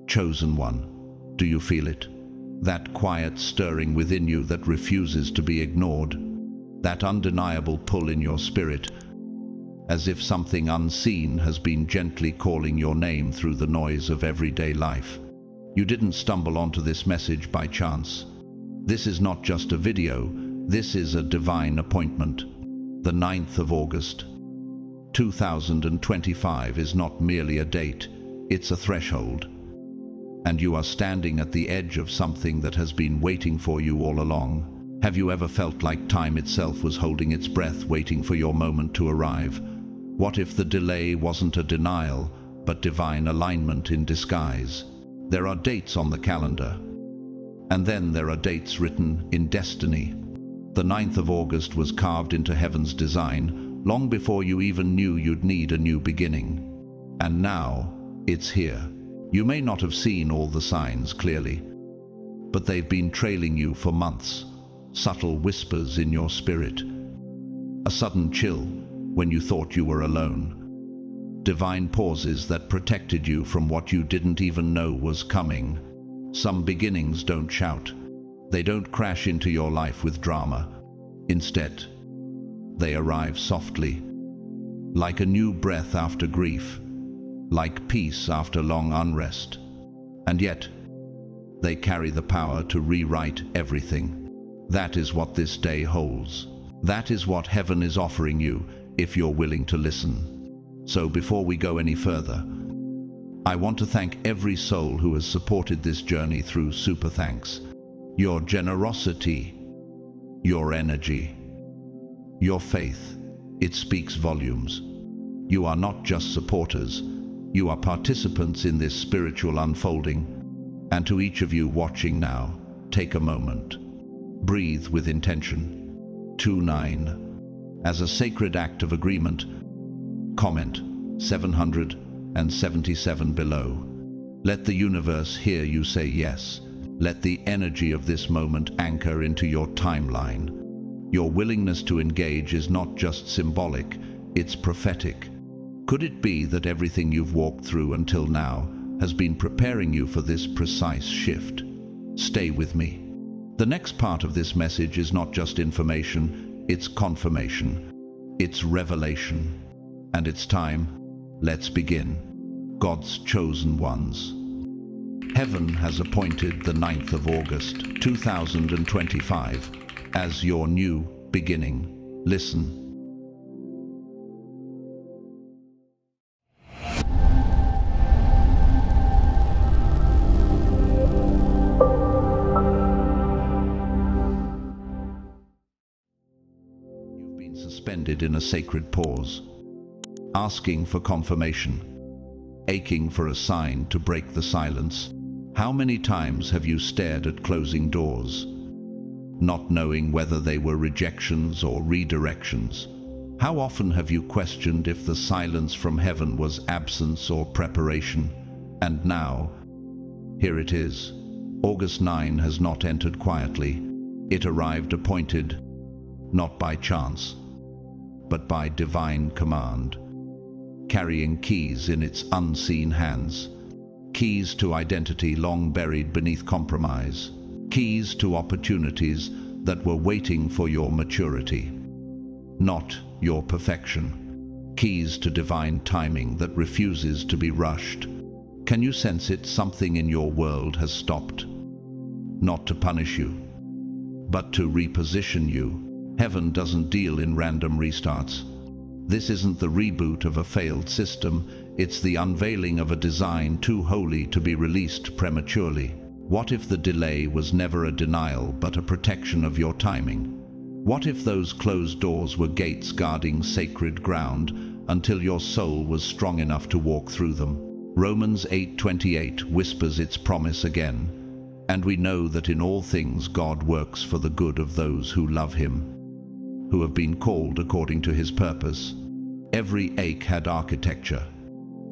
Chosen one, do you feel it? That quiet stirring within you that refuses to be ignored, that undeniable pull in your spirit, as if something unseen has been gently calling your name through the noise of everyday life. You didn't stumble onto this message by chance. This is not just a video, this is a divine appointment. The 9th of August, 2025 is not merely a date, it's a threshold. And you are standing at the edge of something that has been waiting for you all along. Have you ever felt like time itself was holding its breath, waiting for your moment to arrive? What if the delay wasn't a denial, but divine alignment in disguise? There are dates on the calendar, and then there are dates written in destiny. The 9th of August was carved into heaven's design, long before you even knew you'd need a new beginning. And now, it's here. You may not have seen all the signs clearly, but they've been trailing you for months. Subtle whispers in your spirit. A sudden chill when you thought you were alone. Divine pauses that protected you from what you didn't even know was coming. Some beginnings don't shout. They don't crash into your life with drama. Instead, they arrive softly, like a new breath after grief, like peace after long unrest. And yet, they carry the power to rewrite everything. That is what this day holds. That is what heaven is offering you, if you're willing to listen. So before we go any further, I want to thank every soul who has supported this journey through Super Thanks. Your generosity, your energy, your faith, it speaks volumes. You are not just supporters, you are participants in this spiritual unfolding. And to each of you watching now, take a moment. Breathe with intention. 2-9. As a sacred act of agreement, comment 777 below. Let the universe hear you say yes. Let the energy of this moment anchor into your timeline. Your willingness to engage is not just symbolic, it's prophetic. Could it be that everything you've walked through until now has been preparing you for this precise shift? Stay with me. The next part of this message is not just information, it's confirmation. It's revelation. And it's time. Let's begin. God's chosen ones. Heaven has appointed the 9th of August, 2025, as your new beginning. Listen. You've been suspended in a sacred pause, asking for confirmation, aching for a sign to break the silence. How many times have you stared at closing doors, not knowing whether they were rejections or redirections? How often have you questioned if the silence from heaven was absence or preparation? And now, here it is. August 9 has not entered quietly. It arrived appointed, not by chance, but by divine command, carrying keys in its unseen hands. Keys to identity long buried beneath compromise. Keys to opportunities that were waiting for your maturity, not your perfection. Keys to divine timing that refuses to be rushed. Can you sense it? Something in your world has stopped. Not to punish you, but to reposition you. Heaven doesn't deal in random restarts. This isn't the reboot of a failed system, it's the unveiling of a design too holy to be released prematurely. What if the delay was never a denial but a protection of your timing? What if those closed doors were gates guarding sacred ground until your soul was strong enough to walk through them? Romans 8:28 whispers its promise again. And we know that in all things God works for the good of those who love Him, who have been called according to His purpose. Every ache had architecture.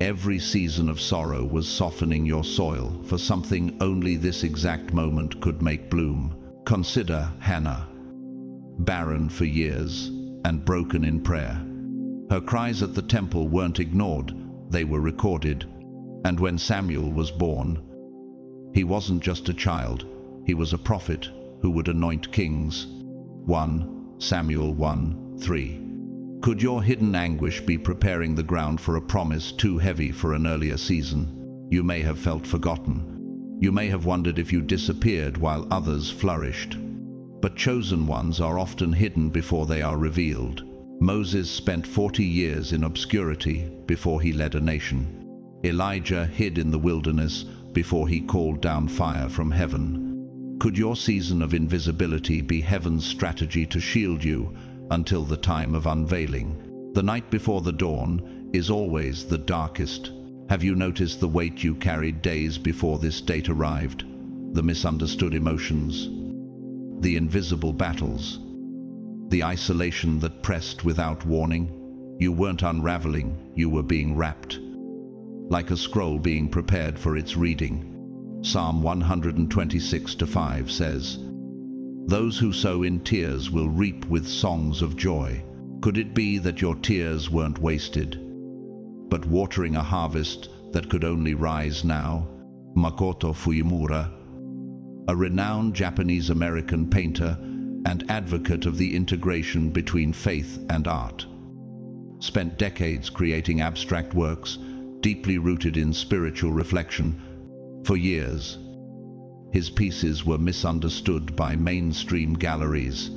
Every season of sorrow was softening your soil for something only this exact moment could make bloom. Consider Hannah, barren for years and broken in prayer. Her cries at the temple weren't ignored, they were recorded. And when Samuel was born, He wasn't just a child, he was a prophet who would anoint kings. 1 Samuel 1:3. Could your hidden anguish be preparing the ground for a promise too heavy for an earlier season? You may have felt forgotten. You may have wondered if you disappeared while others flourished. But chosen ones are often hidden before they are revealed. Moses spent 40 years in obscurity before he led a nation. Elijah hid in the wilderness before he called down fire from heaven. Could your season of invisibility be heaven's strategy to shield you until the time of unveiling? The night before the dawn is always the darkest. Have you noticed the weight you carried days before this date arrived? The misunderstood emotions, the invisible battles, the isolation that pressed without warning? You weren't unraveling, you were being wrapped, like a scroll being prepared for its reading. Psalm 126:5 says, "Those who sow in tears will reap with songs of joy." Could it be that your tears weren't wasted, but watering a harvest that could only rise now? Makoto Fujimura, a renowned Japanese-American painter and advocate of the integration between faith and art, spent decades creating abstract works deeply rooted in spiritual reflection. For years, his pieces were misunderstood by mainstream galleries,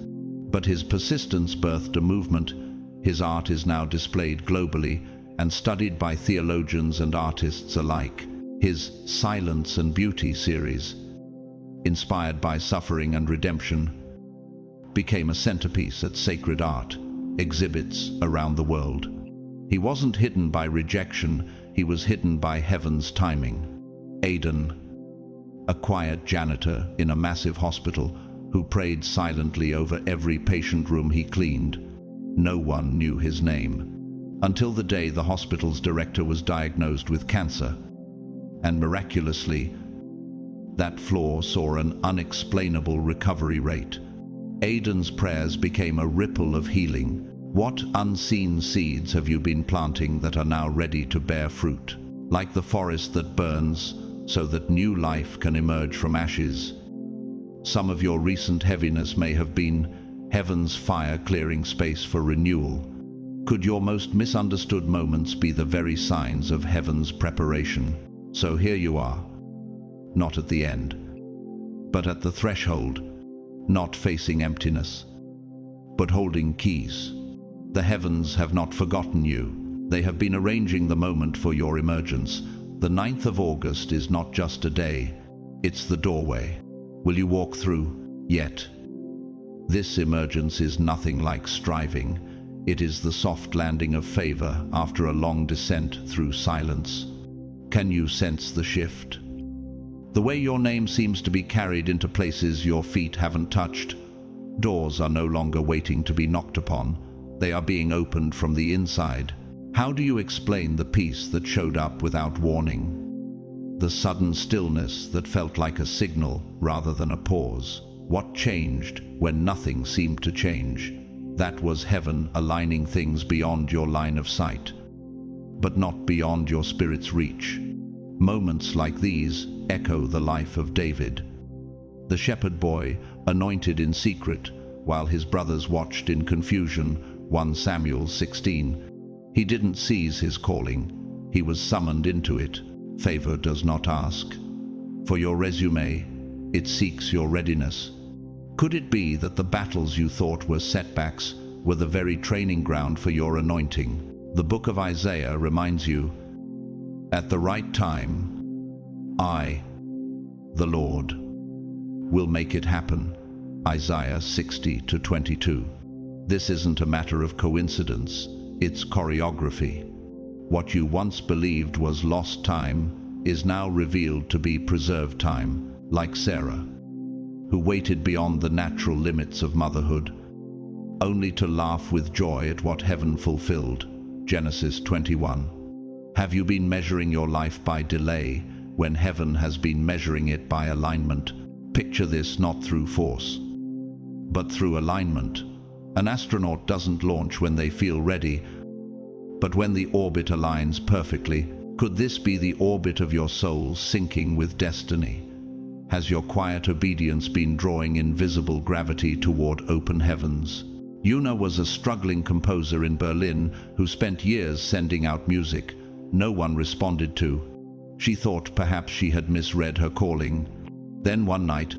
but his persistence birthed a movement. His art is now displayed globally and studied by theologians and artists alike. His Silence and Beauty series, inspired by suffering and redemption, became a centerpiece at sacred art exhibits around the world. He wasn't hidden by rejection, he was hidden by heaven's timing. Aidan, a quiet janitor in a massive hospital who prayed silently over every patient room he cleaned. No one knew his name, until the day the hospital's director was diagnosed with cancer. And miraculously, that floor saw an unexplainable recovery rate. Aidan's prayers became a ripple of healing. What unseen seeds have you been planting that are now ready to bear fruit? Like the forest that burns, so that new life can emerge from ashes. Some of your recent heaviness may have been heaven's fire clearing space for renewal. Could your most misunderstood moments be the very signs of heaven's preparation? So here you are, not at the end, but at the threshold, not facing emptiness, but holding keys. The heavens have not forgotten you. They have been arranging the moment for your emergence. The 9th of August is not just a day, it's the doorway. Will you walk through? Yet, this emergence is nothing like striving. It is the soft landing of favor after a long descent through silence. Can you sense the shift? The way your name seems to be carried into places your feet haven't touched. Doors are no longer waiting to be knocked upon. They are being opened from the inside. How do you explain the peace that showed up without warning? The sudden stillness that felt like a signal rather than a pause. What changed when nothing seemed to change? That was heaven aligning things beyond your line of sight, but not beyond your spirit's reach. Moments like these echo the life of David, the shepherd boy anointed in secret while his brothers watched in confusion. 1 Samuel 16. He didn't seize his calling, he was summoned into it. Favor does not ask for your resume, it seeks your readiness. Could it be that the battles you thought were setbacks were the very training ground for your anointing? The book of Isaiah reminds you, at the right time, I, the Lord, will make it happen. Isaiah 60:22. This isn't a matter of coincidence, it's choreography. What you once believed was lost time is now revealed to be preserved time, like Sarah, who waited beyond the natural limits of motherhood, only to laugh with joy at what heaven fulfilled. Genesis 21. Have you been measuring your life by delay when heaven has been measuring it by alignment? Picture this not through force, but through alignment. An astronaut doesn't launch when they feel ready, but when the orbit aligns perfectly. Could this be the orbit of your soul syncing with destiny? Has your quiet obedience been drawing invisible gravity toward open heavens? Una was a struggling composer in Berlin who spent years sending out music no one responded to. She thought perhaps she had misread her calling. Then one night,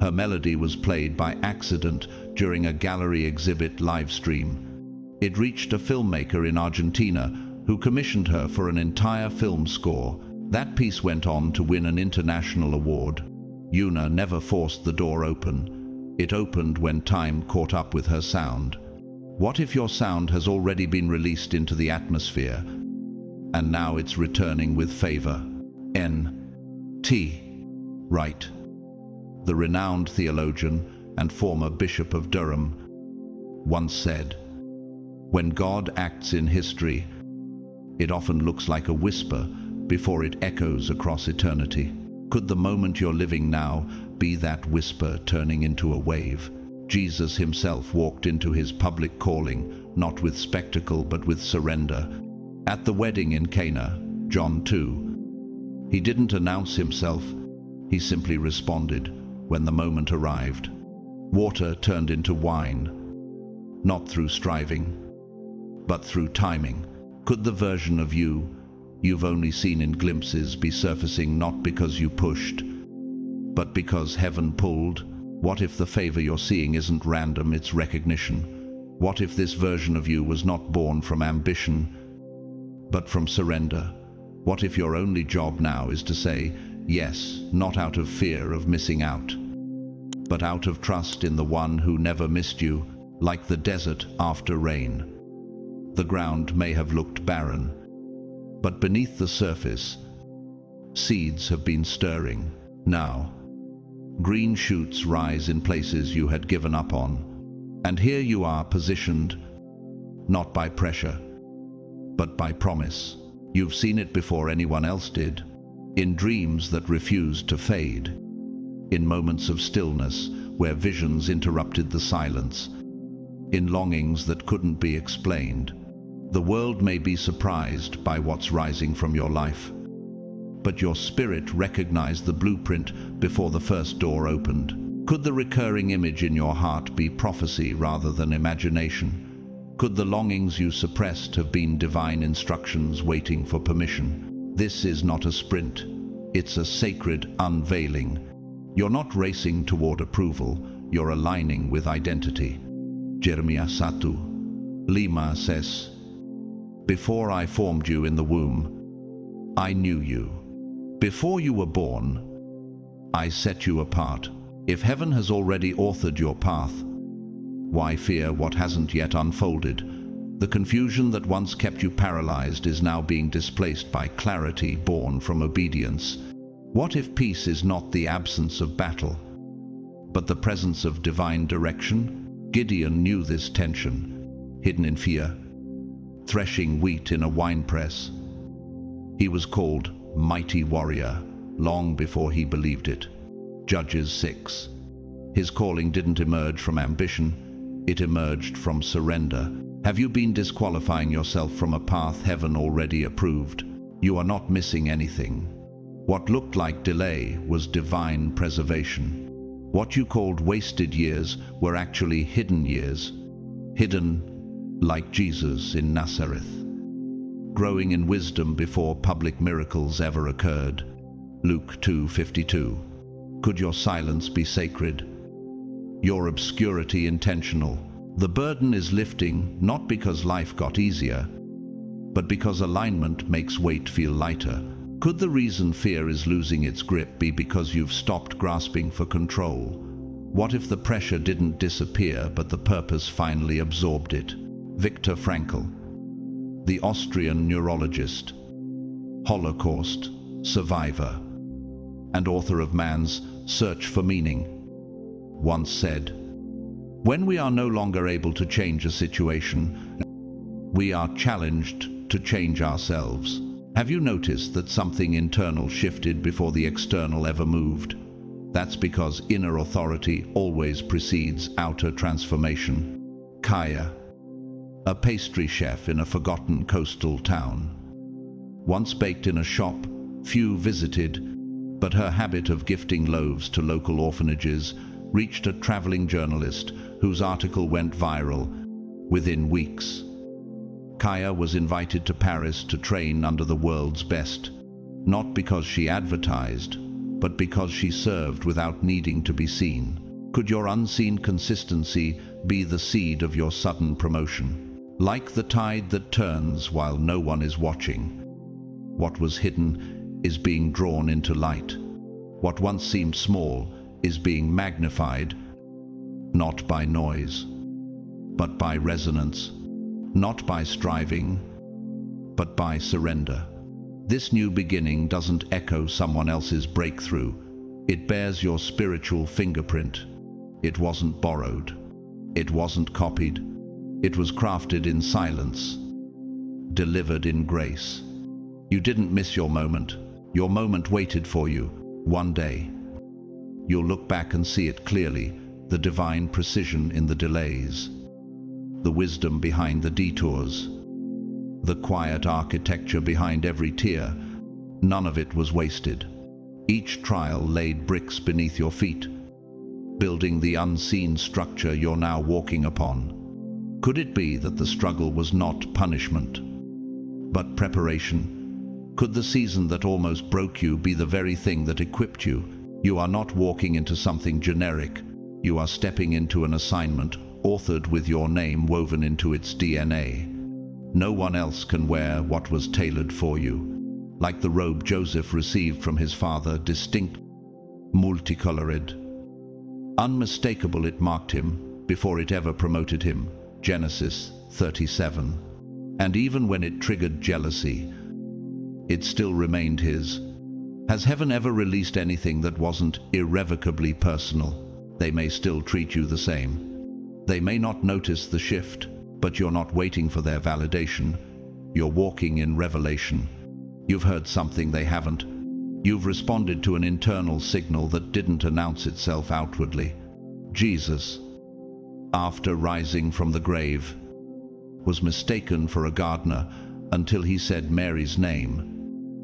her melody was played by accident during a gallery exhibit live stream. It reached a filmmaker in Argentina who commissioned her for an entire film score. That piece went on to win an international award. Una never forced the door open. It opened when time caught up with her sound. What if your sound has already been released into the atmosphere, and now it's returning with favor? N.T. Wright, the renowned theologian and former Bishop of Durham, once said, "When God acts in history, it often looks like a whisper before it echoes across eternity." Could the moment you're living now be that whisper turning into a wave? Jesus himself walked into his public calling, not with spectacle but with surrender. At the wedding in Cana, John 2, he didn't announce himself, he simply responded when the moment arrived. Water turned into wine, not through striving, but through timing. Could the version of you've only seen in glimpses be surfacing not because you pushed, but because heaven pulled? What if the favor you're seeing isn't random, it's recognition? What if this version of you was not born from ambition, but from surrender? What if your only job now is to say yes, not out of fear of missing out, but out of trust in the one who never missed you? Like the desert after rain, the ground may have looked barren, but beneath the surface, seeds have been stirring. Now, green shoots rise in places you had given up on. And here you are positioned, not by pressure, but by promise. You've seen it before anyone else did. In dreams that refused to fade. In moments of stillness where visions interrupted the silence. In longings that couldn't be explained. The world may be surprised by what's rising from your life, but your spirit recognized the blueprint before the first door opened. Could the recurring image in your heart be prophecy rather than imagination? Could the longings you suppressed have been divine instructions waiting for permission? This is not a sprint, it's a sacred unveiling. You're not racing toward approval, you're aligning with identity. Jeremiah 1:5 says, "Before I formed you in the womb, I knew you. Before you were born, I set you apart." If heaven has already authored your path, why fear what hasn't yet unfolded? The confusion that once kept you paralyzed is now being displaced by clarity born from obedience. What if peace is not the absence of battle, but the presence of divine direction? Gideon knew this tension, hidden in fear, threshing wheat in a winepress. He was called mighty warrior long before he believed it. Judges 6. His calling didn't emerge from ambition, it emerged from surrender. Have you been disqualifying yourself from a path heaven already approved? You are not missing anything. What looked like delay was divine preservation. What you called wasted years were actually hidden years. Hidden like Jesus in Nazareth, growing in wisdom before public miracles ever occurred. Luke 2:52. Could your silence be sacred? Your obscurity intentional? The burden is lifting not because life got easier, but because alignment makes weight feel lighter. Could the reason fear is losing its grip be because you've stopped grasping for control? What if the pressure didn't disappear but the purpose finally absorbed it? Viktor Frankl, the Austrian neurologist, Holocaust survivor, and author of Man's Search for Meaning, once said, "When we are no longer able to change a situation, we are challenged to change ourselves." Have you noticed that something internal shifted before the external ever moved? That's because inner authority always precedes outer transformation. Kaya, a pastry chef in a forgotten coastal town, once baked in a shop few visited, But her habit of gifting loaves to local orphanages reached a traveling journalist whose article went viral within weeks. Kaya was invited to Paris to train under the world's best, not because she advertised, but because she served without needing to be seen. Could your unseen consistency be the seed of your sudden promotion? Like the tide that turns while no one is watching, what was hidden is being drawn into light. What once seemed small is being magnified, not by noise, but by resonance, not by striving, but by surrender. This new beginning doesn't echo someone else's breakthrough. It bears your spiritual fingerprint. It wasn't borrowed. It wasn't copied. It was crafted in silence, delivered in grace. You didn't miss your moment. Your moment waited for you. One day, you'll look back and see it clearly, the divine precision in the delays, the wisdom behind the detours, the quiet architecture behind every tear. None of it was wasted. Each trial laid bricks beneath your feet, building the unseen structure you're now walking upon. Could it be that the struggle was not punishment, but preparation? Could the season that almost broke you be the very thing that equipped you? You are not walking into something generic. You are stepping into an assignment, authored with your name woven into its DNA. No one else can wear what was tailored for you. Like the robe Joseph received from his father, distinct, multicolored. Unmistakable it marked him before it ever promoted him. Genesis 37. And even when it triggered jealousy, it still remained his. Has heaven ever released anything that wasn't irrevocably personal? They may still treat you the same. They may not notice the shift, but you're not waiting for their validation. You're walking in revelation. You've heard something they haven't. You've responded to an internal signal that didn't announce itself outwardly. Jesus, after rising from the grave, was mistaken for a gardener until he said Mary's name.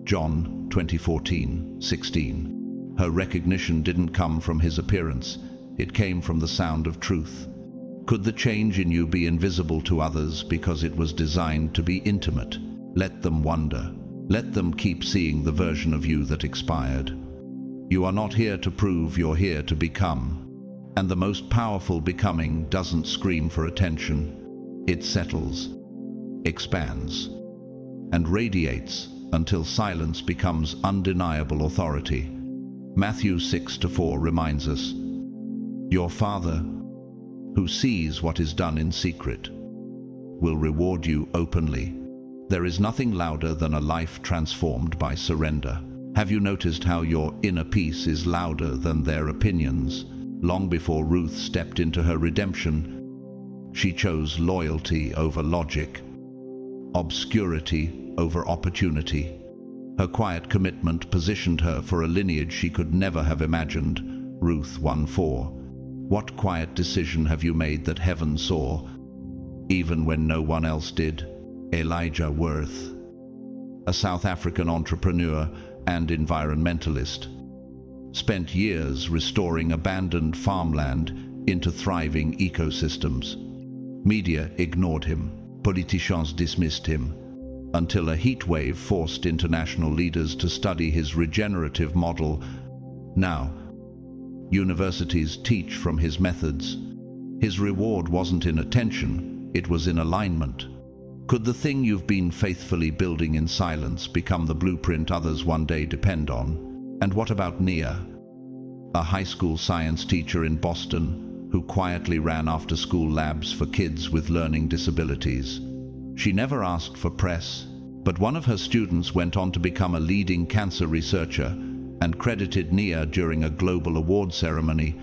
John 20:14-16. Her recognition didn't come from his appearance. It came from the sound of truth. Could the change in you be invisible to others because it was designed to be intimate? Let them wonder. Let them keep seeing the version of you that expired. You are not here to prove, you're here to become. And the most powerful becoming doesn't scream for attention. It settles, expands, and radiates until silence becomes undeniable authority. Matthew 6-4 reminds us, your Father, who sees what is done in secret, will reward you openly. There is nothing louder than a life transformed by surrender. Have you noticed how your inner peace is louder than their opinions? Long before Ruth stepped into her redemption, she chose loyalty over logic, obscurity over opportunity. Her quiet commitment positioned her for a lineage she could never have imagined. Ruth 1:4. What quiet decision have you made that heaven saw, even when no one else did? Elijah Worth, a South African entrepreneur and environmentalist, spent years restoring abandoned farmland into thriving ecosystems. Media ignored him, politicians dismissed him, until a heat wave forced international leaders to study his regenerative model. Now, universities teach from his methods. His reward wasn't in attention, it was in alignment. Could the thing you've been faithfully building in silence become the blueprint others one day depend on? And what about Nia, a high school science teacher in Boston who quietly ran after-school labs for kids with learning disabilities? She never asked for press, but one of her students went on to become a leading cancer researcher and credited Nia during a global award ceremony.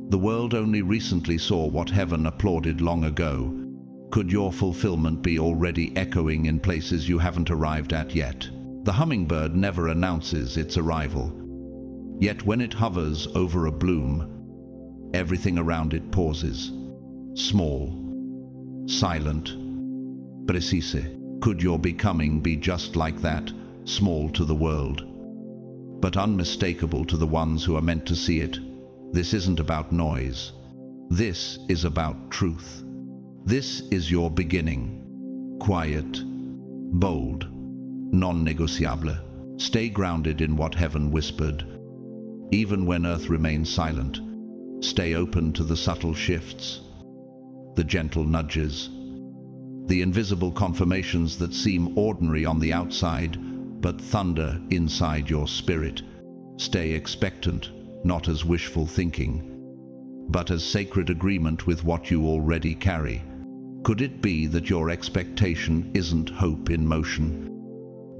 The world only recently saw what heaven applauded long ago. Could your fulfillment be already echoing in places you haven't arrived at yet? The hummingbird never announces its arrival. Yet when it hovers over a bloom, everything around it pauses. Small, silent, precise. Could your becoming be just like that, small to the world, but unmistakable to the ones who are meant to see it. This isn't about noise. This is about truth. This is your beginning. Quiet, bold, non-negotiable. Stay grounded in what heaven whispered. Even when earth remains silent, stay open to the subtle shifts, the gentle nudges, the invisible confirmations that seem ordinary on the outside, but thunder inside your spirit. Stay expectant, not as wishful thinking, but as sacred agreement with what you already carry. Could it be that your expectation isn't hope in motion,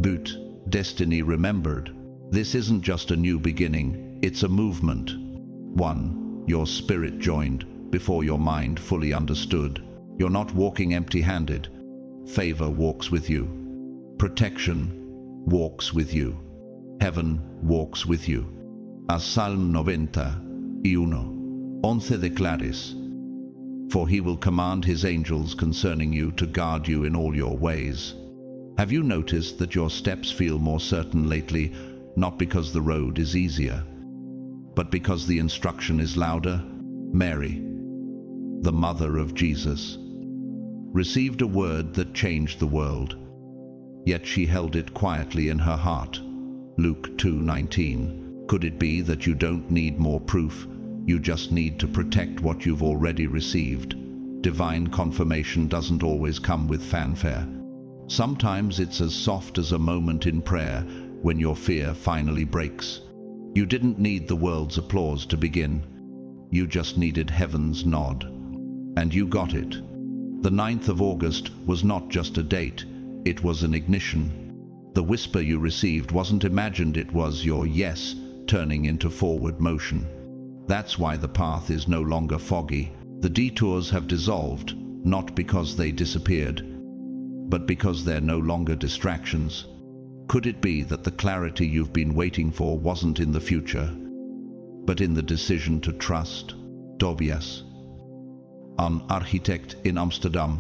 but destiny remembered? This isn't just a new beginning, it's a movement. One, your spirit joined before your mind fully understood. You're not walking empty-handed. Favor walks with you. Protection walks with you. Heaven walks with you. A Psalm 91, 11 declares, "For he will command his angels concerning you to guard you in all your ways." Have you noticed that your steps feel more certain lately, not because the road is easier, but because the instruction is louder? Mary, the mother of Jesus, received a word that changed the world, yet she held it quietly in her heart. Luke 2:19. Could it be that you don't need more proof? You just need to protect what you've already received. Divine confirmation doesn't always come with fanfare. Sometimes it's as soft as a moment in prayer when your fear finally breaks. You didn't need the world's applause to begin. You just needed heaven's nod. And you got it. The 9th of August was not just a date, it was an ignition. The whisper you received wasn't imagined, it was your yes turning into forward motion. That's why the path is no longer foggy. The detours have dissolved, not because they disappeared, but because they're no longer distractions. Could it be that the clarity you've been waiting for wasn't in the future, but in the decision to trust? Tobias, an architect in Amsterdam,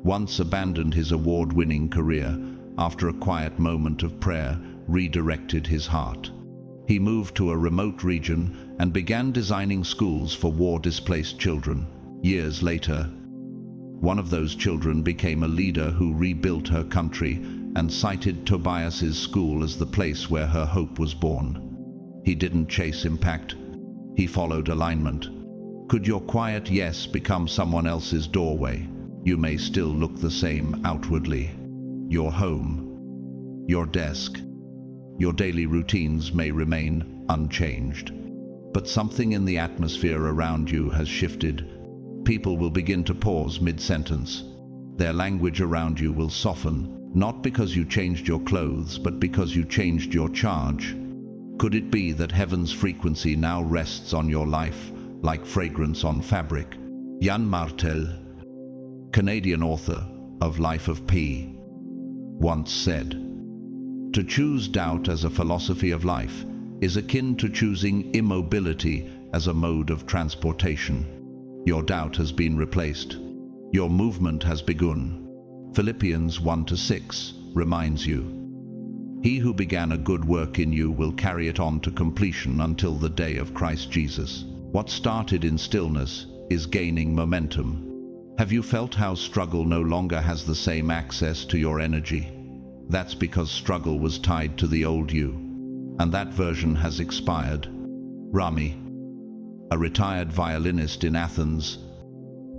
once abandoned his award-winning career after a quiet moment of prayer redirected his heart. He moved to a remote region and began designing schools for war-displaced children. Years later, one of those children became a leader who rebuilt her country and cited Tobias's school as the place where her hope was born. He didn't chase impact, he followed alignment. Could your quiet yes become someone else's doorway? You may still look the same outwardly. Your home, your desk, your daily routines may remain unchanged. But something in the atmosphere around you has shifted. People will begin to pause mid-sentence. Their language around you will soften, not because you changed your clothes, but because you changed your charge. Could it be that heaven's frequency now rests on your life, like fragrance on fabric? Jan Martel, Canadian author of Life of P, once said, "To choose doubt as a philosophy of life is akin to choosing immobility as a mode of transportation." Your doubt has been replaced. Your movement has begun. Philippians 1-6 reminds you, "He who began a good work in you will carry it on to completion until the day of Christ Jesus." What started in stillness is gaining momentum. Have you felt how struggle no longer has the same access to your energy? That's because struggle was tied to the old you, and that version has expired. Rami, a retired violinist in Athens,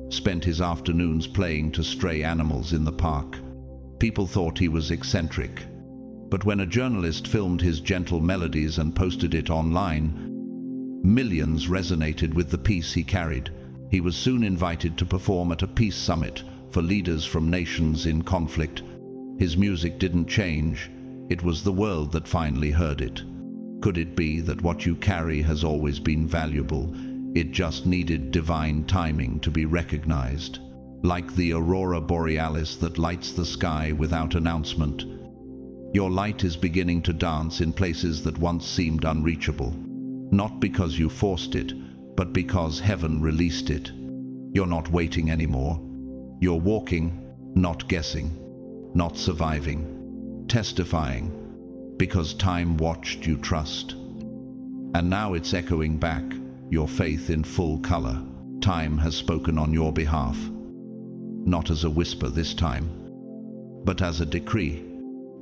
spent his afternoons playing to stray animals in the park. People thought he was eccentric, but when a journalist filmed his gentle melodies and posted it online, millions resonated with the peace he carried. He was soon invited to perform at a peace summit for leaders from nations in conflict. His music didn't change, it was the world that finally heard it. Could it be that what you carry has always been valuable? It just needed divine timing to be recognized. Like the aurora borealis that lights the sky without announcement, your light is beginning to dance in places that once seemed unreachable. Not because you forced it, but because heaven released it. You're not waiting anymore. You're walking, not guessing, not surviving, testifying, because time watched you trust. And now it's echoing back, your faith in full color. Time has spoken on your behalf. Not as a whisper this time, but as a decree.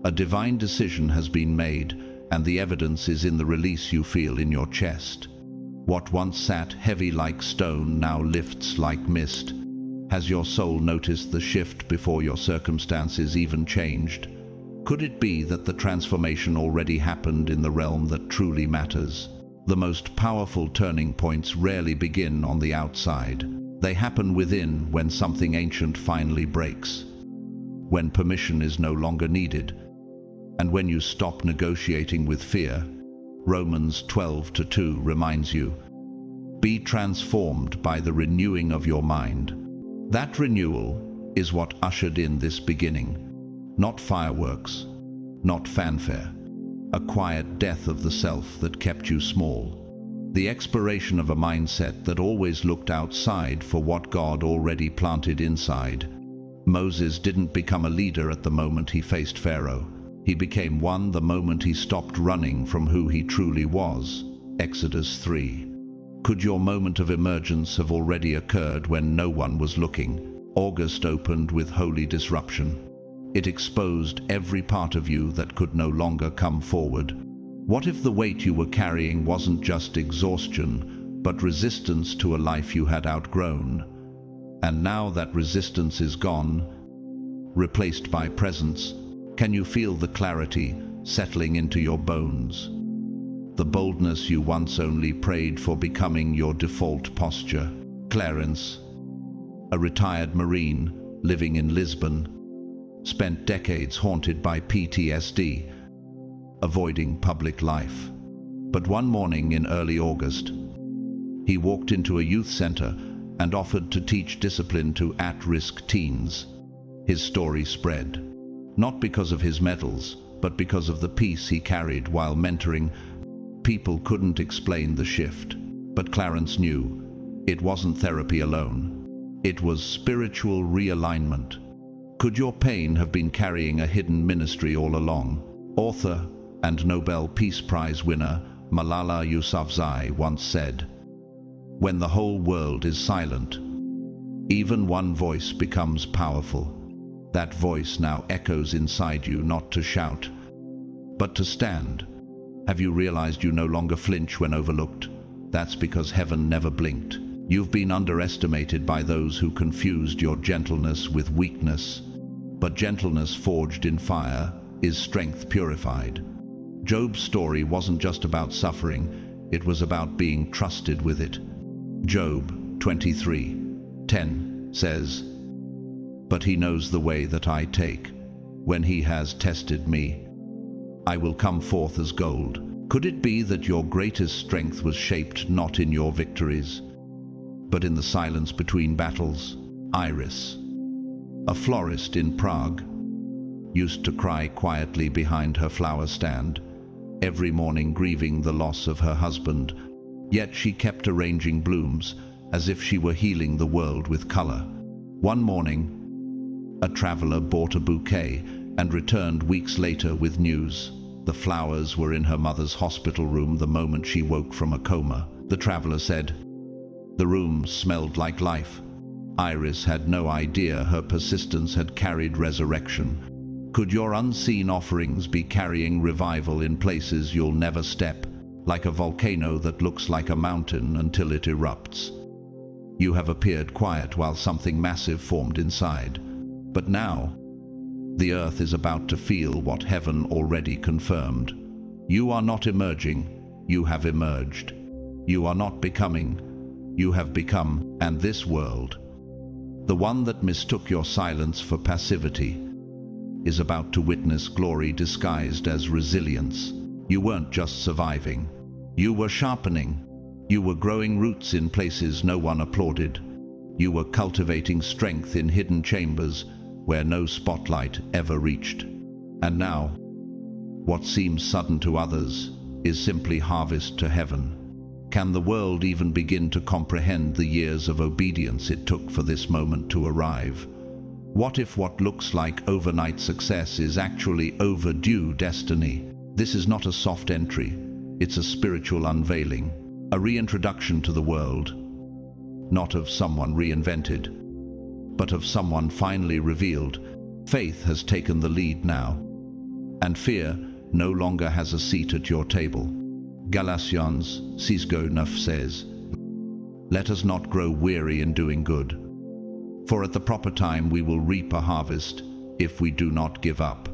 A divine decision has been made, and the evidence is in the release you feel in your chest. What once sat heavy like stone now lifts like mist. Has your soul noticed the shift before your circumstances even changed? Could it be that the transformation already happened in the realm that truly matters? The most powerful turning points rarely begin on the outside. They happen within, when something ancient finally breaks. When permission is no longer needed, and when you stop negotiating with fear. Romans 12:2 reminds you, be transformed by the renewing of your mind. That renewal is what ushered in this beginning. Not fireworks, not fanfare. A quiet death of the self that kept you small. The expiration of a mindset that always looked outside for what God already planted inside. Moses didn't become a leader at the moment he faced Pharaoh. He became one the moment he stopped running from who he truly was. Exodus 3. Could your moment of emergence have already occurred when no one was looking? August opened with holy disruption. It exposed every part of you that could no longer come forward. What if the weight you were carrying wasn't just exhaustion, but resistance to a life you had outgrown? And now that resistance is gone, replaced by presence, can you feel the clarity settling into your bones? The boldness you once only prayed for becoming your default posture. Clarence, a retired Marine living in Lisbon, spent decades haunted by PTSD, avoiding public life. But one morning in early August, he walked into a youth center and offered to teach discipline to at-risk teens. His story spread, not because of his medals, but because of the peace he carried while mentoring. People couldn't explain the shift, but Clarence knew it wasn't therapy alone. It was spiritual realignment. Could your pain have been carrying a hidden ministry all along? Author and Nobel Peace Prize winner Malala Yousafzai once said, "When the whole world is silent, even one voice becomes powerful." That voice now echoes inside you, not to shout, but to stand. Have you realized you no longer flinch when overlooked? That's because heaven never blinked. You've been underestimated by those who confused your gentleness with weakness. But gentleness forged in fire is strength purified. Job's story wasn't just about suffering, it was about being trusted with it. Job 23:10 says, "But he knows the way that I take. When he has tested me, I will come forth as gold." Could it be that your greatest strength was shaped not in your victories, but in the silence between battles? Iris, a florist in Prague, used to cry quietly behind her flower stand, every morning grieving the loss of her husband. Yet she kept arranging blooms as if she were healing the world with color. One morning, a traveler bought a bouquet and returned weeks later with news. The flowers were in her mother's hospital room the moment she woke from a coma. The traveler said, "The room smelled like life." Iris had no idea her persistence had carried resurrection. Could your unseen offerings be carrying revival in places you'll never step, like a volcano that looks like a mountain until it erupts? You have appeared quiet while something massive formed inside. But now, the earth is about to feel what heaven already confirmed. You are not emerging, you have emerged. You are not becoming, you have become. And this world, the one that mistook your silence for passivity, is about to witness glory disguised as resilience. You weren't just surviving, you were sharpening. You were growing roots in places no one applauded. You were cultivating strength in hidden chambers where no spotlight ever reached. And now, what seems sudden to others is simply harvest to heaven. Can the world even begin to comprehend the years of obedience it took for this moment to arrive? What if what looks like overnight success is actually overdue destiny? This is not a soft entry, it's a spiritual unveiling, a reintroduction to the world, not of someone reinvented, but of someone finally revealed. Faith has taken the lead now, and fear no longer has a seat at your table. Galatians 6:9 says, "Let us not grow weary in doing good, for at the proper time we will reap a harvest if we do not give up."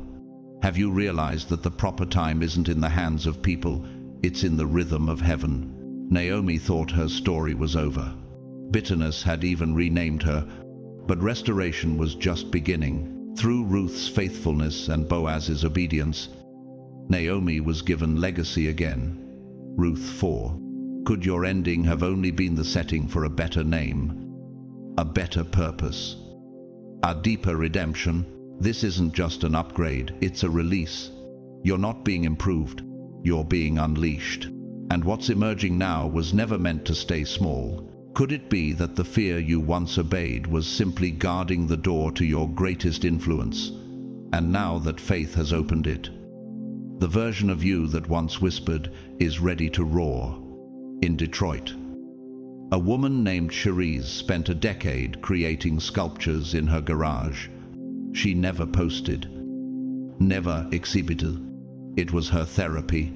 Have you realized that the proper time isn't in the hands of people, it's in the rhythm of heaven? Naomi thought her story was over. Bitterness had even renamed her, but restoration was just beginning. Through Ruth's faithfulness and Boaz's obedience, Naomi was given legacy again. Ruth 4. Could your ending have only been the setting for a better name, a better purpose, a deeper redemption? This isn't just an upgrade, it's a release. You're not being improved, you're being unleashed. And what's emerging now was never meant to stay small. Could it be that the fear you once obeyed was simply guarding the door to your greatest influence, and now that faith has opened it, the version of you that once whispered is ready to roar? In Detroit, a woman named Cherise spent a decade creating sculptures in her garage. She never posted, never exhibited. It was her therapy,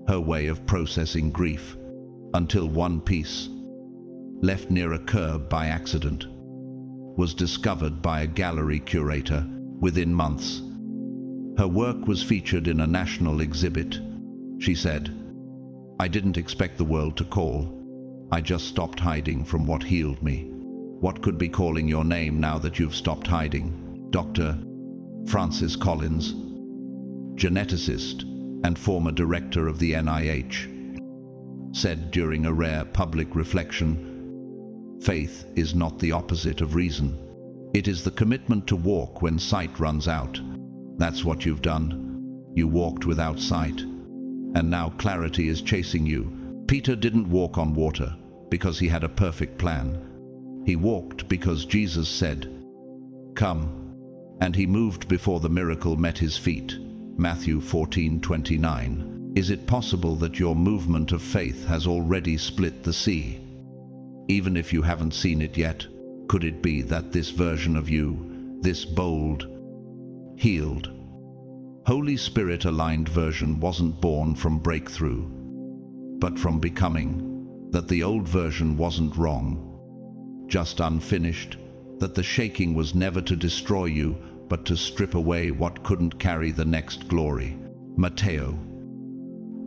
her way of processing grief, until one piece, left near a curb by accident, was discovered by a gallery curator within months. Her work was featured in a national exhibit. She said, "I didn't expect the world to call. I just stopped hiding from what healed me." What could be calling your name now that you've stopped hiding? Dr. Francis Collins, geneticist and former director of the NIH, said during a rare public reflection, "Faith is not the opposite of reason. It is the commitment to walk when sight runs out." That's what you've done. You walked without sight, and now clarity is chasing you. Peter didn't walk on water because he had a perfect plan. He walked because Jesus said, "Come," and he moved before the miracle met his feet. Matthew 14:29. Is it possible that your movement of faith has already split the sea? Even if you haven't seen it yet, could it be that this version of you, this bold, healed, Holy Spirit-aligned version wasn't born from breakthrough, but from becoming? That the old version wasn't wrong, just unfinished, that the shaking was never to destroy you, but to strip away what couldn't carry the next glory. Mateo,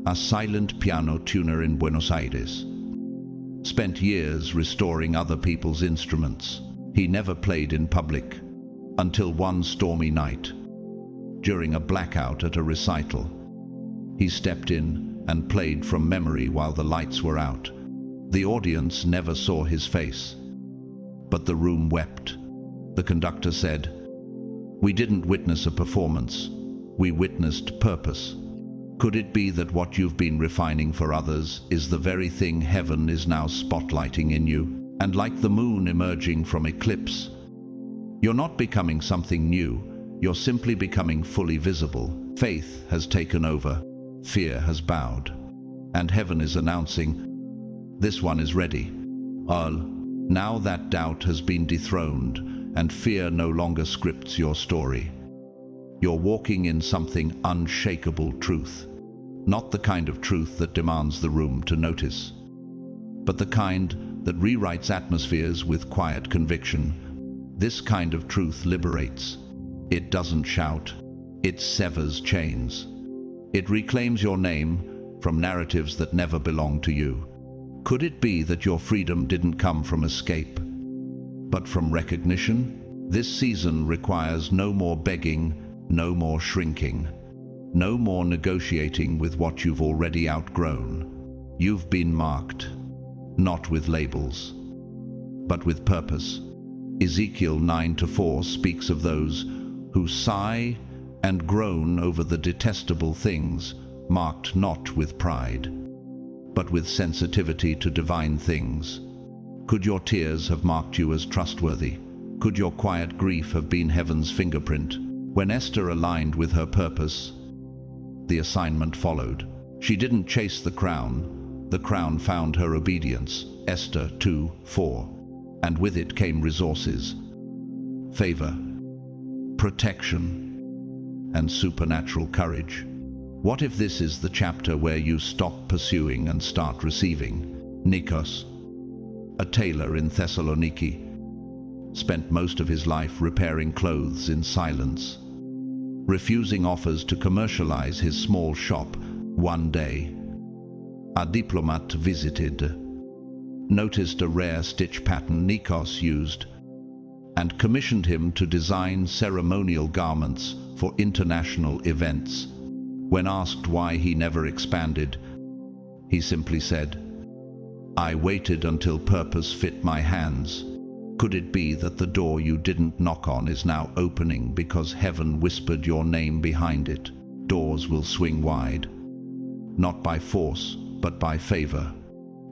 a silent piano tuner in Buenos Aires, spent years restoring other people's instruments. He never played in public until one stormy night, during a blackout at a recital. He stepped in and played from memory while the lights were out. The audience never saw his face, but the room wept. The conductor said, "We didn't witness a performance, we witnessed purpose." Could it be that what you've been refining for others is the very thing heaven is now spotlighting in you? And like the moon emerging from eclipse, you're not becoming something new, you're simply becoming fully visible. Faith has taken over, fear has bowed, and heaven is announcing, "This one is ready." Now that doubt has been dethroned, and fear no longer scripts your story. You're walking in something unshakable truth. Not the kind of truth that demands the room to notice, but the kind that rewrites atmospheres with quiet conviction. This kind of truth liberates. It doesn't shout. It severs chains. It reclaims your name from narratives that never belonged to you. Could it be that your freedom didn't come from escape, but from recognition? This season requires no more begging, no more shrinking, no more negotiating with what you've already outgrown. You've been marked, not with labels, but with purpose. Ezekiel 9:4 speaks of those who sigh and groan over the detestable things, marked not with pride, but with sensitivity to divine things. Could your tears have marked you as trustworthy? Could your quiet grief have been heaven's fingerprint? When Esther aligned with her purpose, The assignment followed. She didn't chase the crown found her obedience. Esther 2:4. And with it came resources, favor, protection, and supernatural courage. What if this is the chapter where you stop pursuing and start receiving? Nikos, a tailor in Thessaloniki, spent most of his life repairing clothes in silence, refusing offers to commercialize his small shop. One day, a diplomat visited, noticed a rare stitch pattern Nikos used, and commissioned him to design ceremonial garments for international events. When asked why he never expanded, he simply said, "I waited until purpose fit my hands." Could it be that the door you didn't knock on is now opening because heaven whispered your name behind it? Doors will swing wide, not by force, but by favor.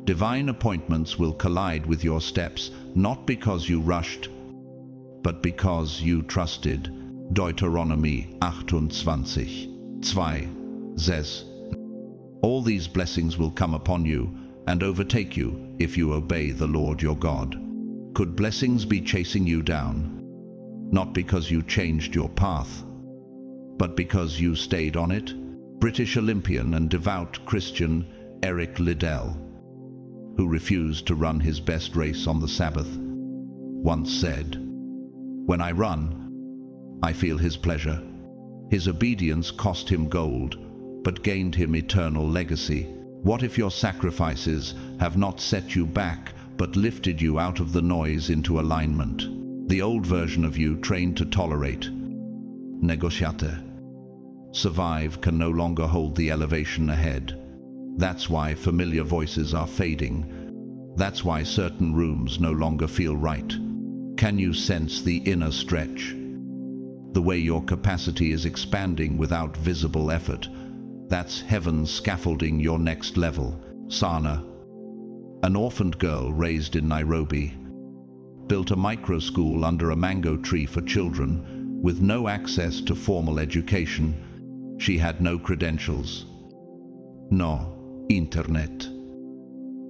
Divine appointments will collide with your steps, not because you rushed, but because you trusted. Deuteronomy 28:2-6. All these blessings will come upon you and overtake you if you obey the Lord your God. Could blessings be chasing you down? Not because you changed your path, but because you stayed on it? British Olympian and devout Christian Eric Liddell, who refused to run his best race on the Sabbath, once said, "When I run, I feel his pleasure." His obedience cost him gold, but gained him eternal legacy. What if your sacrifices have not set you back, but lifted you out of the noise into alignment? The old version of you, trained to tolerate, negotiate, survive, can no longer hold the elevation ahead. That's why familiar voices are fading. That's why certain rooms no longer feel right. Can you sense the inner stretch? The way your capacity is expanding without visible effort. That's heaven scaffolding your next level. Sana, an orphaned girl raised in Nairobi, built a micro school under a mango tree for children with no access to formal education. She had no credentials, no internet,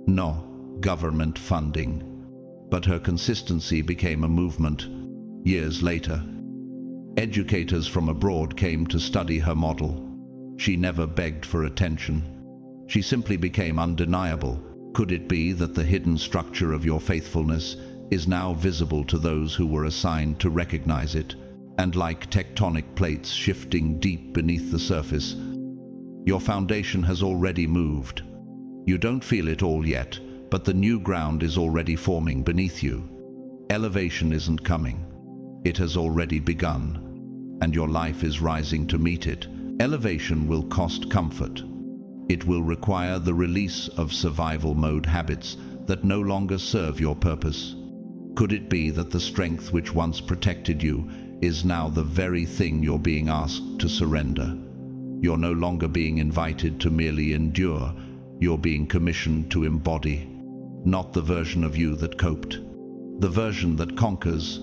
no government funding, but her consistency became a movement. Years later, educators from abroad came to study her model. She never begged for attention. She simply became undeniable. Could it be that the hidden structure of your faithfulness is now visible to those who were assigned to recognize it? And like tectonic plates shifting deep beneath the surface, your foundation has already moved. You don't feel it all yet, but the new ground is already forming beneath you. Elevation isn't coming. It has already begun, and your life is rising to meet it. Elevation will cost comfort. It will require the release of survival mode habits that no longer serve your purpose. Could it be that the strength which once protected you is now the very thing you're being asked to surrender? You're no longer being invited to merely endure. You're being commissioned to embody, not the version of you that coped, the version that conquers.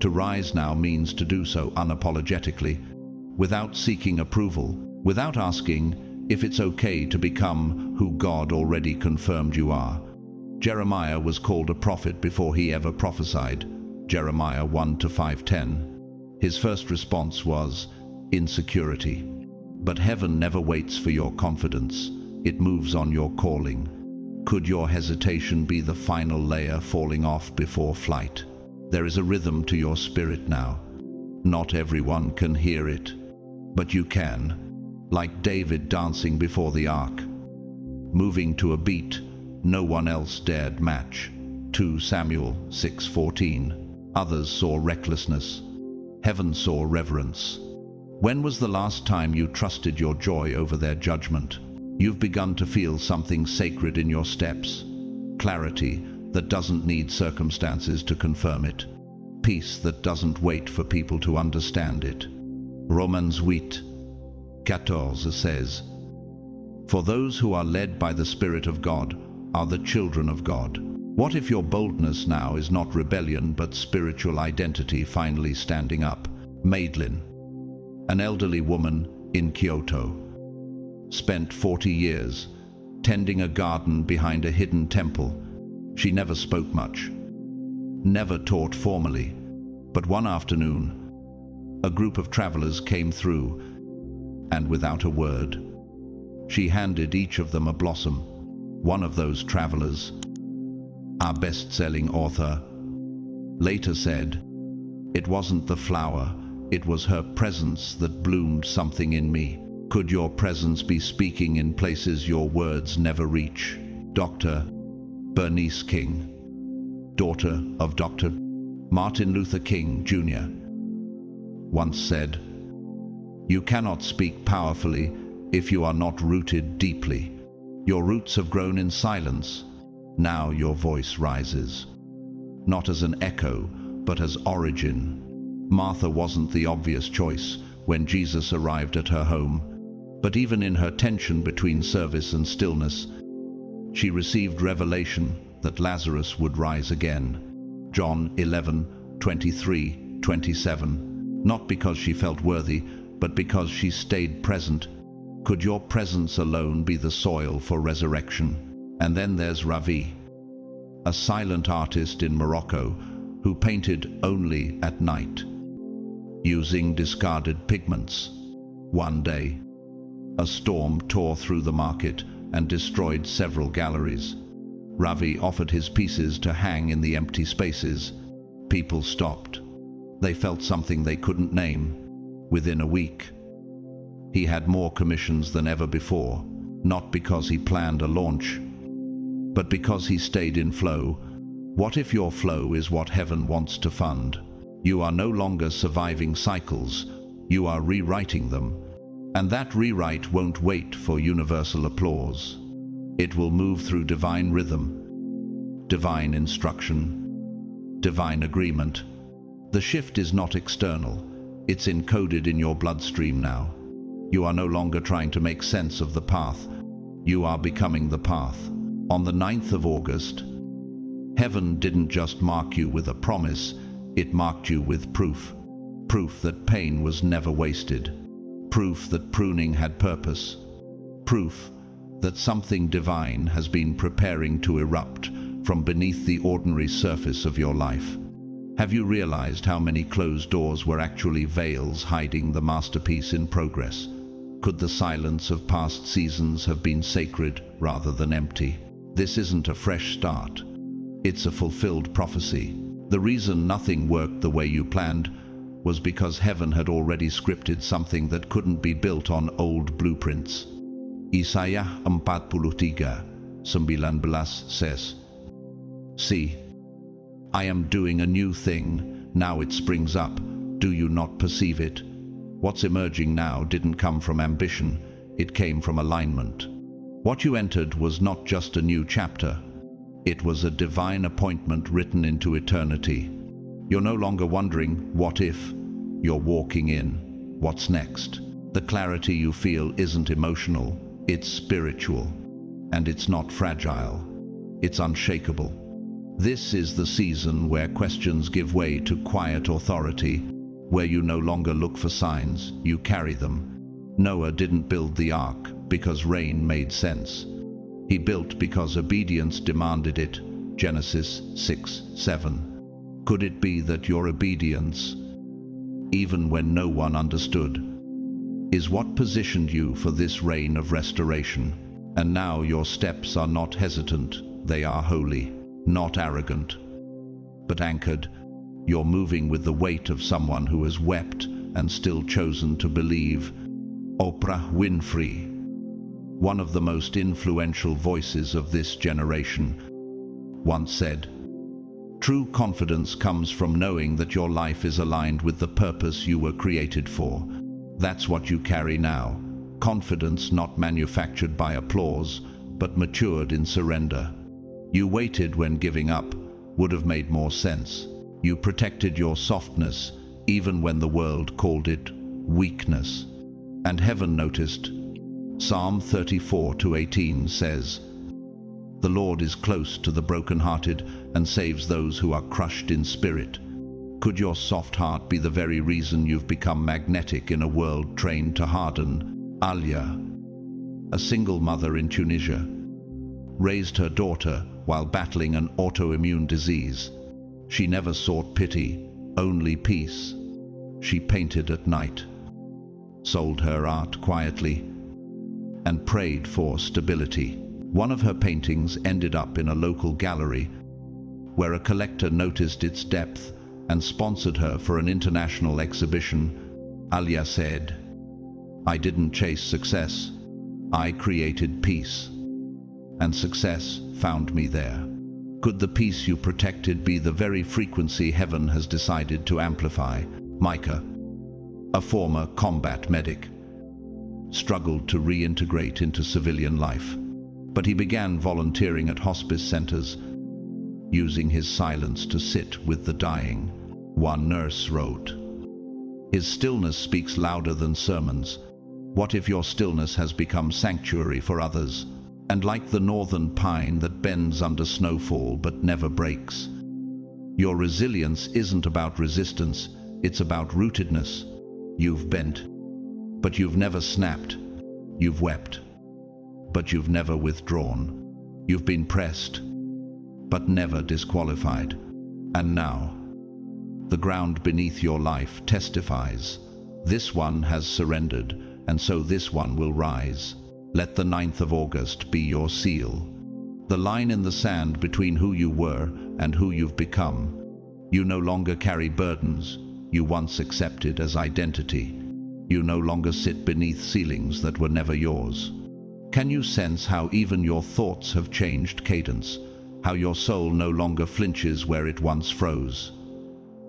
To rise now means to do so unapologetically, without seeking approval, without asking if it's okay to become who God already confirmed you are. Jeremiah was called a prophet before he ever prophesied. Jeremiah 1-5:10. His first response was insecurity. But heaven never waits for your confidence. It moves on your calling. Could your hesitation be the final layer falling off before flight? There is a rhythm to your spirit now. Not everyone can hear it, but you can, like David dancing before the ark, moving to a beat no one else dared match. 2 Samuel 6:14. Others saw recklessness. Heaven saw reverence. When was the last time you trusted your joy over their judgment? You've begun to feel something sacred in your steps. Clarity that doesn't need circumstances to confirm it. Peace that doesn't wait for people to understand it. Romans 8:14 says, "For those who are led by the Spirit of God are the children of God." What if your boldness now is not rebellion but spiritual identity finally standing up? Madeline, an elderly woman in Kyoto, Spent 40 years tending a garden behind a hidden temple. She never spoke much, never taught formally, but one afternoon, a group of travelers came through, and without a word, she handed each of them a blossom. One of those travelers, our best-selling author, later said, "It wasn't the flower, it was her presence that bloomed something in me." Could your presence be speaking in places your words never reach? Dr. Bernice King, daughter of Dr. Martin Luther King, Jr., once said, "You cannot speak powerfully if you are not rooted deeply. Your roots have grown in silence. Now your voice rises, not as an echo, but as origin." Martha wasn't the obvious choice when Jesus arrived at her home, but even in her tension between service and stillness, she received revelation that Lazarus would rise again. John 11:23-27. Not because she felt worthy, but because she stayed present. Could your presence alone be the soil for resurrection? And then there's Ravi, a silent artist in Morocco who painted only at night, using discarded pigments. One day, a storm tore through the market and destroyed several galleries. Ravi offered his pieces to hang in the empty spaces. People stopped. They felt something they couldn't name. Within a week, he had more commissions than ever before, not because he planned a launch, but because he stayed in flow. What if your flow is what heaven wants to fund? You are no longer surviving cycles, you are rewriting them. And that rewrite won't wait for universal applause. It will move through divine rhythm, divine instruction, divine agreement. The shift is not external, it's encoded in your bloodstream now. You are no longer trying to make sense of the path, you are becoming the path. On the 9th of August, heaven didn't just mark you with a promise, it marked you with proof. Proof that pain was never wasted. Proof that pruning had purpose. Proof that something divine has been preparing to erupt from beneath the ordinary surface of your life. Have you realized how many closed doors were actually veils hiding the masterpiece in progress? Could the silence of past seasons have been sacred rather than empty? This isn't a fresh start. It's a fulfilled prophecy. The reason nothing worked the way you planned was because heaven had already scripted something that couldn't be built on old blueprints. Isaiah 43:19 says, "See, I am doing a new thing, now it springs up. Do you not perceive it?" What's emerging now didn't come from ambition, it came from alignment. What you entered was not just a new chapter, it was a divine appointment written into eternity. You're no longer wondering, what if? You're walking in. What's next? The clarity you feel isn't emotional, it's spiritual. And it's not fragile, it's unshakable. This is the season where questions give way to quiet authority, where you no longer look for signs, you carry them. Noah didn't build the ark because rain made sense. He built because obedience demanded it. Genesis 6:7. Could it be that your obedience, even when no one understood, is what positioned you for this reign of restoration? And now your steps are not hesitant, they are holy, not arrogant, but anchored. You're moving with the weight of someone who has wept and still chosen to believe. Oprah Winfrey, one of the most influential voices of this generation, once said, "True confidence comes from knowing that your life is aligned with the purpose you were created for." That's what you carry now. Confidence not manufactured by applause, but matured in surrender. You waited when giving up would have made more sense. You protected your softness even when the world called it weakness. And heaven noticed. Psalm 34:18 says, "The Lord is close to the brokenhearted and saves those who are crushed in spirit." Could your soft heart be the very reason you've become magnetic in a world trained to harden? Alia, a single mother in Tunisia, raised her daughter while battling an autoimmune disease. She never sought pity, only peace. She painted at night, sold her art quietly, and prayed for stability. One of her paintings ended up in a local gallery, where a collector noticed its depth and sponsored her for an international exhibition. Alia said, "I didn't chase success, I created peace, and success found me there." Could the peace you protected be the very frequency heaven has decided to amplify? Micah, a former combat medic, struggled to reintegrate into civilian life, but he began volunteering at hospice centers, using his silence to sit with the dying. One nurse wrote, "His stillness speaks louder than sermons. What if your stillness has become sanctuary for others? And like the northern pine that bends under snowfall but never breaks, your resilience isn't about resistance, it's about rootedness. You've bent, but you've never snapped. You've wept, but you've never withdrawn. You've been pressed, but never disqualified. And now, the ground beneath your life testifies. This one has surrendered, and so this one will rise. Let the 9th of August be your seal. The line in the sand between who you were and who you've become. You no longer carry burdens you once accepted as identity. You no longer sit beneath ceilings that were never yours. Can you sense how even your thoughts have changed cadence? How your soul no longer flinches where it once froze?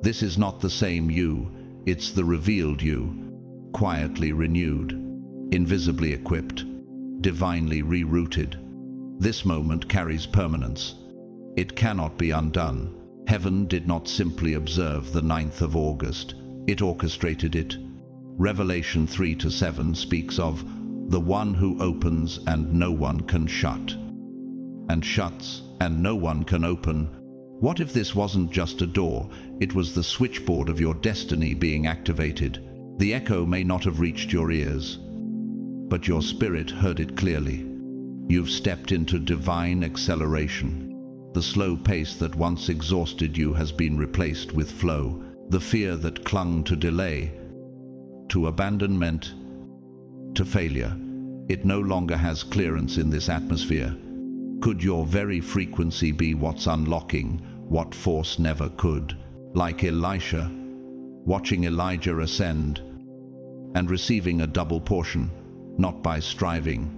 This is not the same you, it's the revealed you, quietly renewed, invisibly equipped, divinely rerouted. This moment carries permanence. It cannot be undone. Heaven did not simply observe the 9th of August, it orchestrated it. Revelation 3-7 speaks of the one who opens and no one can shut, and shuts and no one can open. What if this wasn't just a door, it was the switchboard of your destiny being activated? The echo may not have reached your ears, but your spirit heard it clearly. You've stepped into divine acceleration. The slow pace that once exhausted you has been replaced with flow. The fear that clung to delay, to abandonment, to failure, it no longer has clearance in this atmosphere. Could your very frequency be what's unlocking what force never could? Like Elisha, watching Elijah ascend and receiving a double portion, not by striving,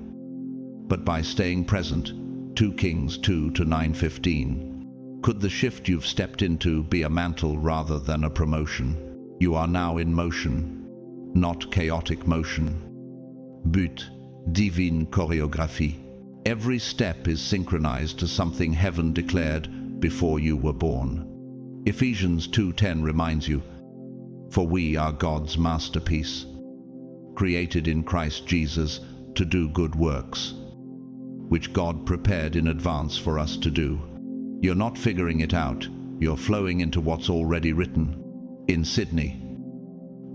but by staying present. 2 Kings 2-9-15. Could the shift you've stepped into be a mantle rather than a promotion? You are now in motion, not chaotic motion. But divine choreography. Every step is synchronized to something heaven declared before you were born. Ephesians 2:10 reminds you, "For we are God's masterpiece, created in Christ Jesus to do good works, which God prepared in advance for us to do." You're not figuring it out, you're flowing into what's already written. In Sydney,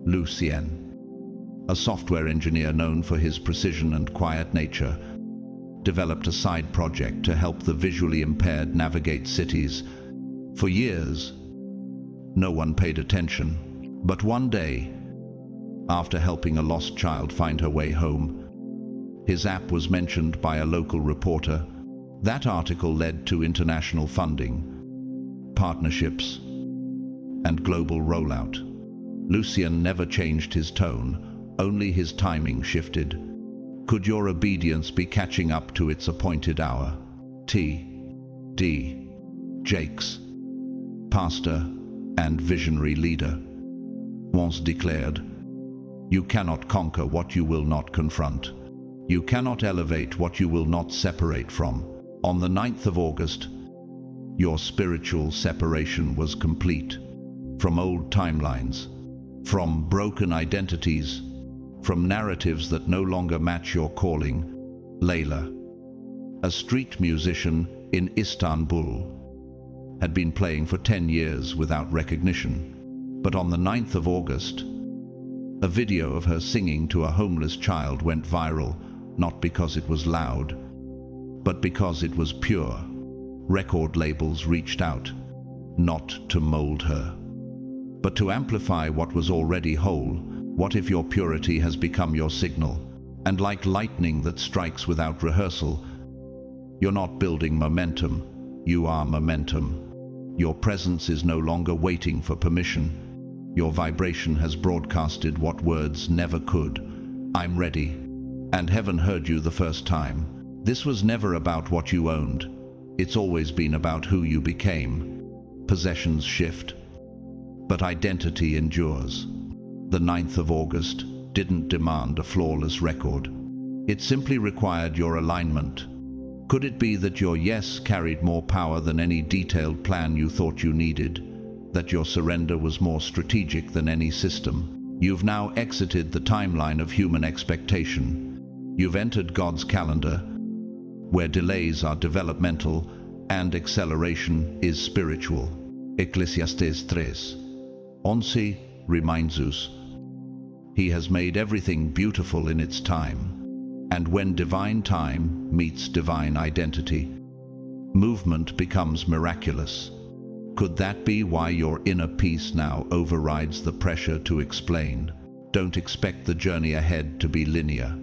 Lucien, a software engineer known for his precision and quiet nature, developed a side project to help the visually impaired navigate cities. For years, no one paid attention. But one day, after helping a lost child find her way home, his app was mentioned by a local reporter. That article led to international funding, partnerships, and global rollout. Lucien never changed his tone, only his timing shifted. Could your obedience be catching up to its appointed hour? T.D. Jakes, pastor and visionary leader, once declared, "You cannot conquer what you will not confront. You cannot elevate what you will not separate from." On the 9th of August, your spiritual separation was complete. From old timelines, from broken identities, from narratives that no longer match your calling. Layla, a street musician in Istanbul, had been playing for 10 years without recognition. But on the 9th of August, a video of her singing to a homeless child went viral. not because it was loud, but because it was pure. Record labels reached out, not to mold her, but to amplify what was already whole. What if your purity has become your signal, and like lightning that strikes without rehearsal, you're not building momentum, you are momentum. Your presence is no longer waiting for permission. Your vibration has broadcasted what words never could. I'm ready. And heaven heard you the first time. This was never about what you owned. It's always been about who you became. Possessions shift, but identity endures. The 9th of August didn't demand a flawless record. It simply required your alignment. Could it be that your yes carried more power than any detailed plan you thought you needed? That your surrender was more strategic than any system? You've now exited the timeline of human expectation. You've entered God's calendar, where delays are developmental and acceleration is spiritual. Ecclesiastes 3:11 reminds us, He has made everything beautiful in its time. And when divine time meets divine identity, movement becomes miraculous. Could that be why your inner peace now overrides the pressure to explain? Don't expect the journey ahead to be linear.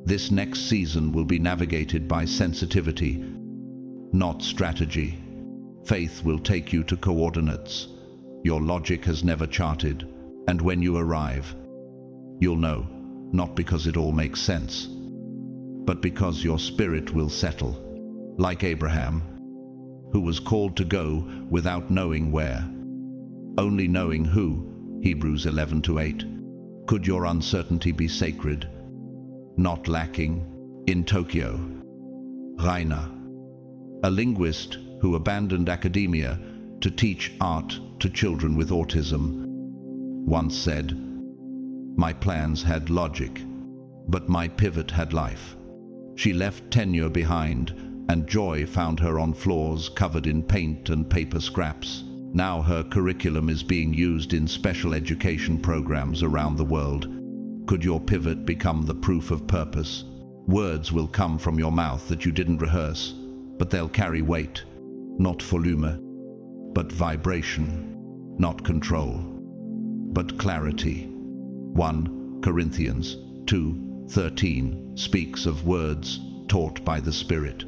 This next season will be navigated by sensitivity, not strategy. Faith will take you to coordinates your logic has never charted, and when you arrive, you'll know, not because it all makes sense, but because your spirit will settle, like Abraham, who was called to go without knowing where, only knowing who. Hebrews 11:8. Could your uncertainty be sacred? Not lacking. In Tokyo, Rainer, a linguist who abandoned academia to teach art to children with autism, once said, "My plans had logic, but my pivot had life." She left tenure behind, and joy found her on floors covered in paint and paper scraps. Now her curriculum is being used in special education programs around the world. Could your pivot become the proof of purpose? Words will come from your mouth that you didn't rehearse, but they'll carry weight, not volume, but vibration, not control, but clarity. 1 Corinthians 2:13 speaks of words taught by the Spirit,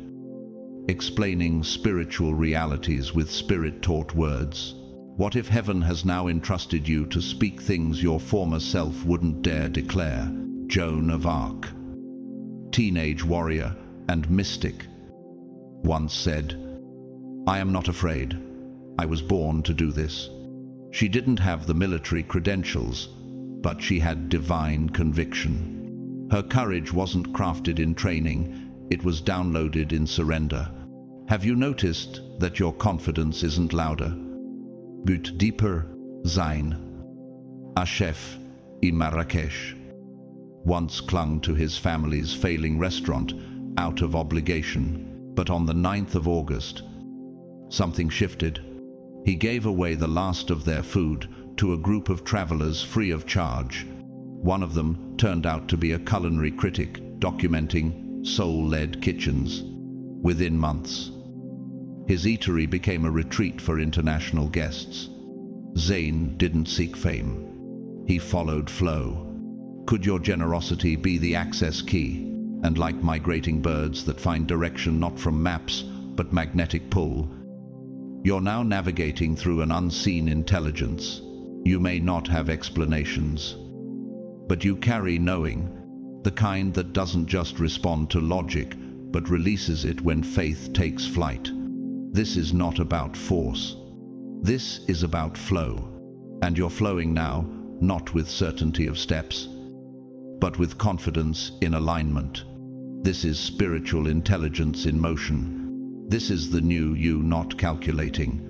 explaining spiritual realities with Spirit-taught words. What if heaven has now entrusted you to speak things your former self wouldn't dare declare? Joan of Arc, teenage warrior and mystic, once said, "I am not afraid. I was born to do this." She didn't have the military credentials, but she had divine conviction. Her courage wasn't crafted in training, it was downloaded in surrender. Have you noticed that your confidence isn't louder, but deeper? Sein, a chef in Marrakesh, once clung to his family's failing restaurant out of obligation, but on the 9th of August, something shifted. He gave away the last of their food to a group of travelers free of charge. One of them turned out to be a culinary critic documenting soul-led kitchens. Within months, his eatery became a retreat for international guests. Zayn didn't seek fame. He followed flow. Could your generosity be the access key? And like migrating birds that find direction not from maps, but magnetic pull, you're now navigating through an unseen intelligence. You may not have explanations, but you carry knowing, the kind that doesn't just respond to logic, but releases it when faith takes flight. This is not about force. This is about flow. And you're flowing now, not with certainty of steps, but with confidence in alignment. This is spiritual intelligence in motion. This is the new you, not calculating,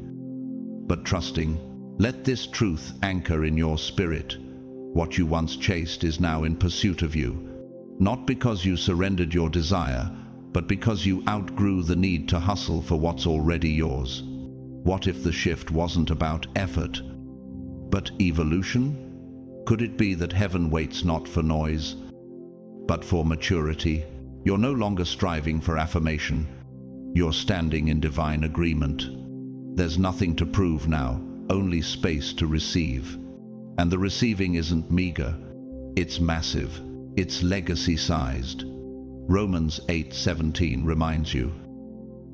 but trusting. Let this truth anchor in your spirit. What you once chased is now in pursuit of you, not because you surrendered your desire, but because you outgrew the need to hustle for what's already yours. What if the shift wasn't about effort, but evolution? Could it be that heaven waits not for noise, but for maturity? You're no longer striving for affirmation. You're standing in divine agreement. There's nothing to prove now, only space to receive. And the receiving isn't meager, it's massive, it's legacy-sized. Romans 8:17 reminds you.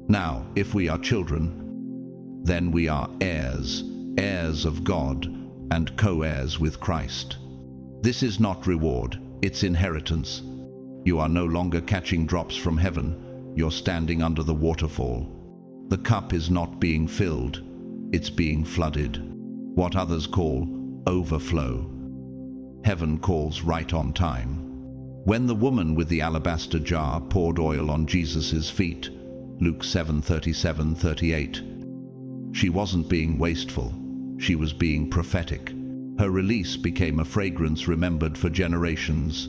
Now, if we are children, then we are heirs, heirs of God, and co-heirs with Christ. This is not reward, it's inheritance. You are no longer catching drops from heaven, you're standing under the waterfall. The cup is not being filled, it's being flooded. What others call overflow, heaven calls right on time. When the woman with the alabaster jar poured oil on Jesus' feet, Luke 7:37-38, she wasn't being wasteful, she was being prophetic. Her release became a fragrance remembered for generations.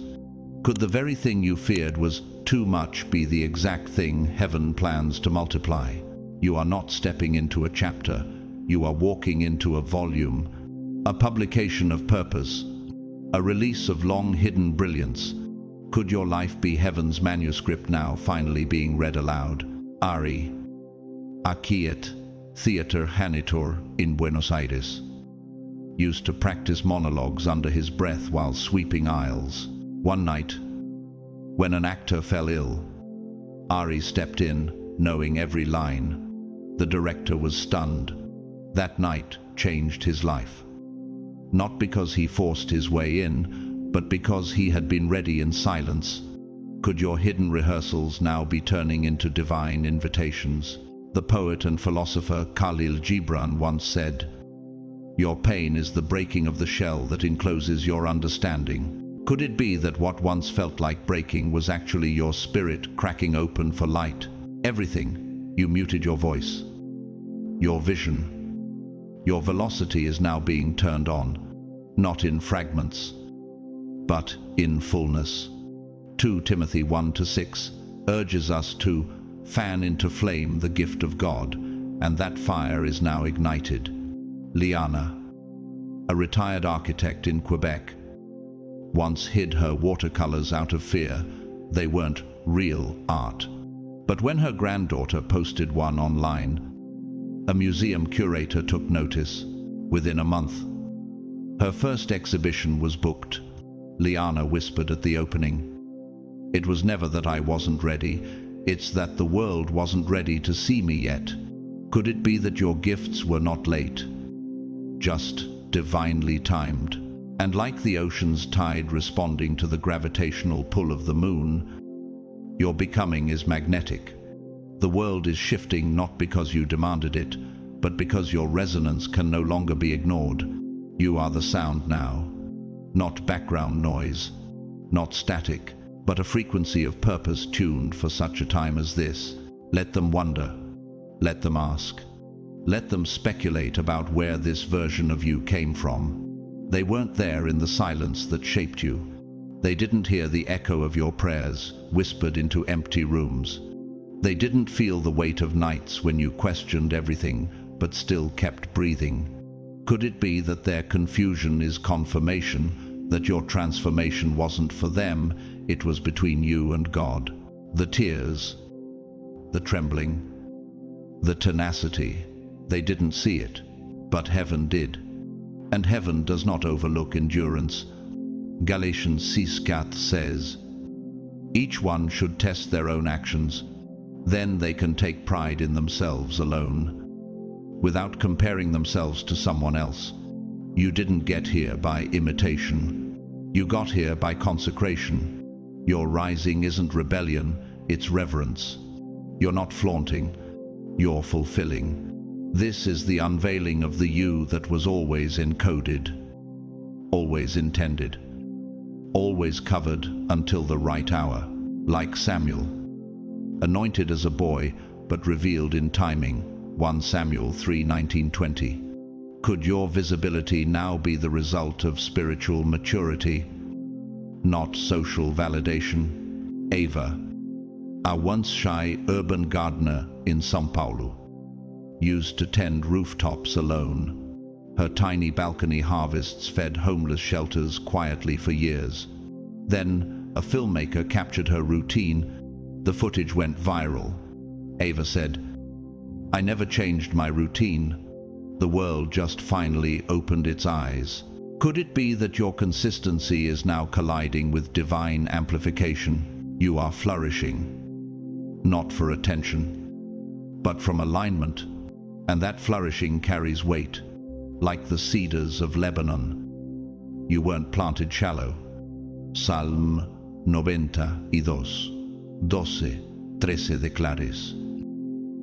Could the very thing you feared was too much be the exact thing heaven plans to multiply? You are not stepping into a chapter, you are walking into a volume, a publication of purpose, a release of long-hidden brilliance. Could your life be heaven's manuscript now finally being read aloud? Ari, Akiet, Theater Janitor in Buenos Aires. Used to practice monologues under his breath while sweeping aisles. One night, when an actor fell ill, Ari stepped in, knowing every line. The director was stunned. That night changed his life. Not because he forced his way in, but because he had been ready in silence. Could your hidden rehearsals now be turning into divine invitations? The poet and philosopher Khalil Gibran once said, "Your pain is the breaking of the shell that encloses your understanding." Could it be that what once felt like breaking was actually your spirit cracking open for light? Everything. You muted your voice, your vision, your velocity is now being turned on, not in fragments, but in fullness. 2 Timothy 1-6 urges us to fan into flame the gift of God, and that fire is now ignited. Liana, a retired architect in Quebec, once hid her watercolors out of fear. They weren't real art. But when her granddaughter posted one online, a museum curator took notice. Within a month, her first exhibition was booked. Liana whispered at the opening, "It was never that I wasn't ready, it's that the world wasn't ready to see me yet." Could it be that your gifts were not late, just divinely timed? And like the ocean's tide responding to the gravitational pull of the moon, your becoming is magnetic. The world is shifting not because you demanded it, but because your resonance can no longer be ignored. You are the sound now. Not background noise, not static, but a frequency of purpose tuned for such a time as this. Let them wonder. Let them ask. Let them speculate about where this version of you came from. They weren't there in the silence that shaped you. They didn't hear the echo of your prayers, whispered into empty rooms. They didn't feel the weight of nights when you questioned everything, but still kept breathing. Could it be that their confusion is confirmation that your transformation wasn't for them, it was between you and God? The tears, the trembling, the tenacity, they didn't see it, but heaven did. And heaven does not overlook endurance. Galatians 6:4 says, "Each one should test their own actions. Then they can take pride in themselves alone, without comparing themselves to someone else." You didn't get here by imitation. You got here by consecration. Your rising isn't rebellion, it's reverence. You're not flaunting, you're fulfilling. This is the unveiling of the you that was always encoded, always intended, always covered until the right hour, like Samuel, anointed as a boy but revealed in timing. 1 Samuel 3:19-20. Could your visibility now be the result of spiritual maturity, not social validation? Ava, a once shy urban gardener in São Paulo, used to tend rooftops alone. Her tiny balcony harvests fed homeless shelters quietly for years. Then a filmmaker captured her routine The footage went viral. Ava said, "I never changed my routine. The world just finally opened its eyes." Could it be that your consistency is now colliding with divine amplification? You are flourishing, not for attention, but from alignment, and that flourishing carries weight, like the cedars of Lebanon. You weren't planted shallow. Salm 92, 12, 13 declares,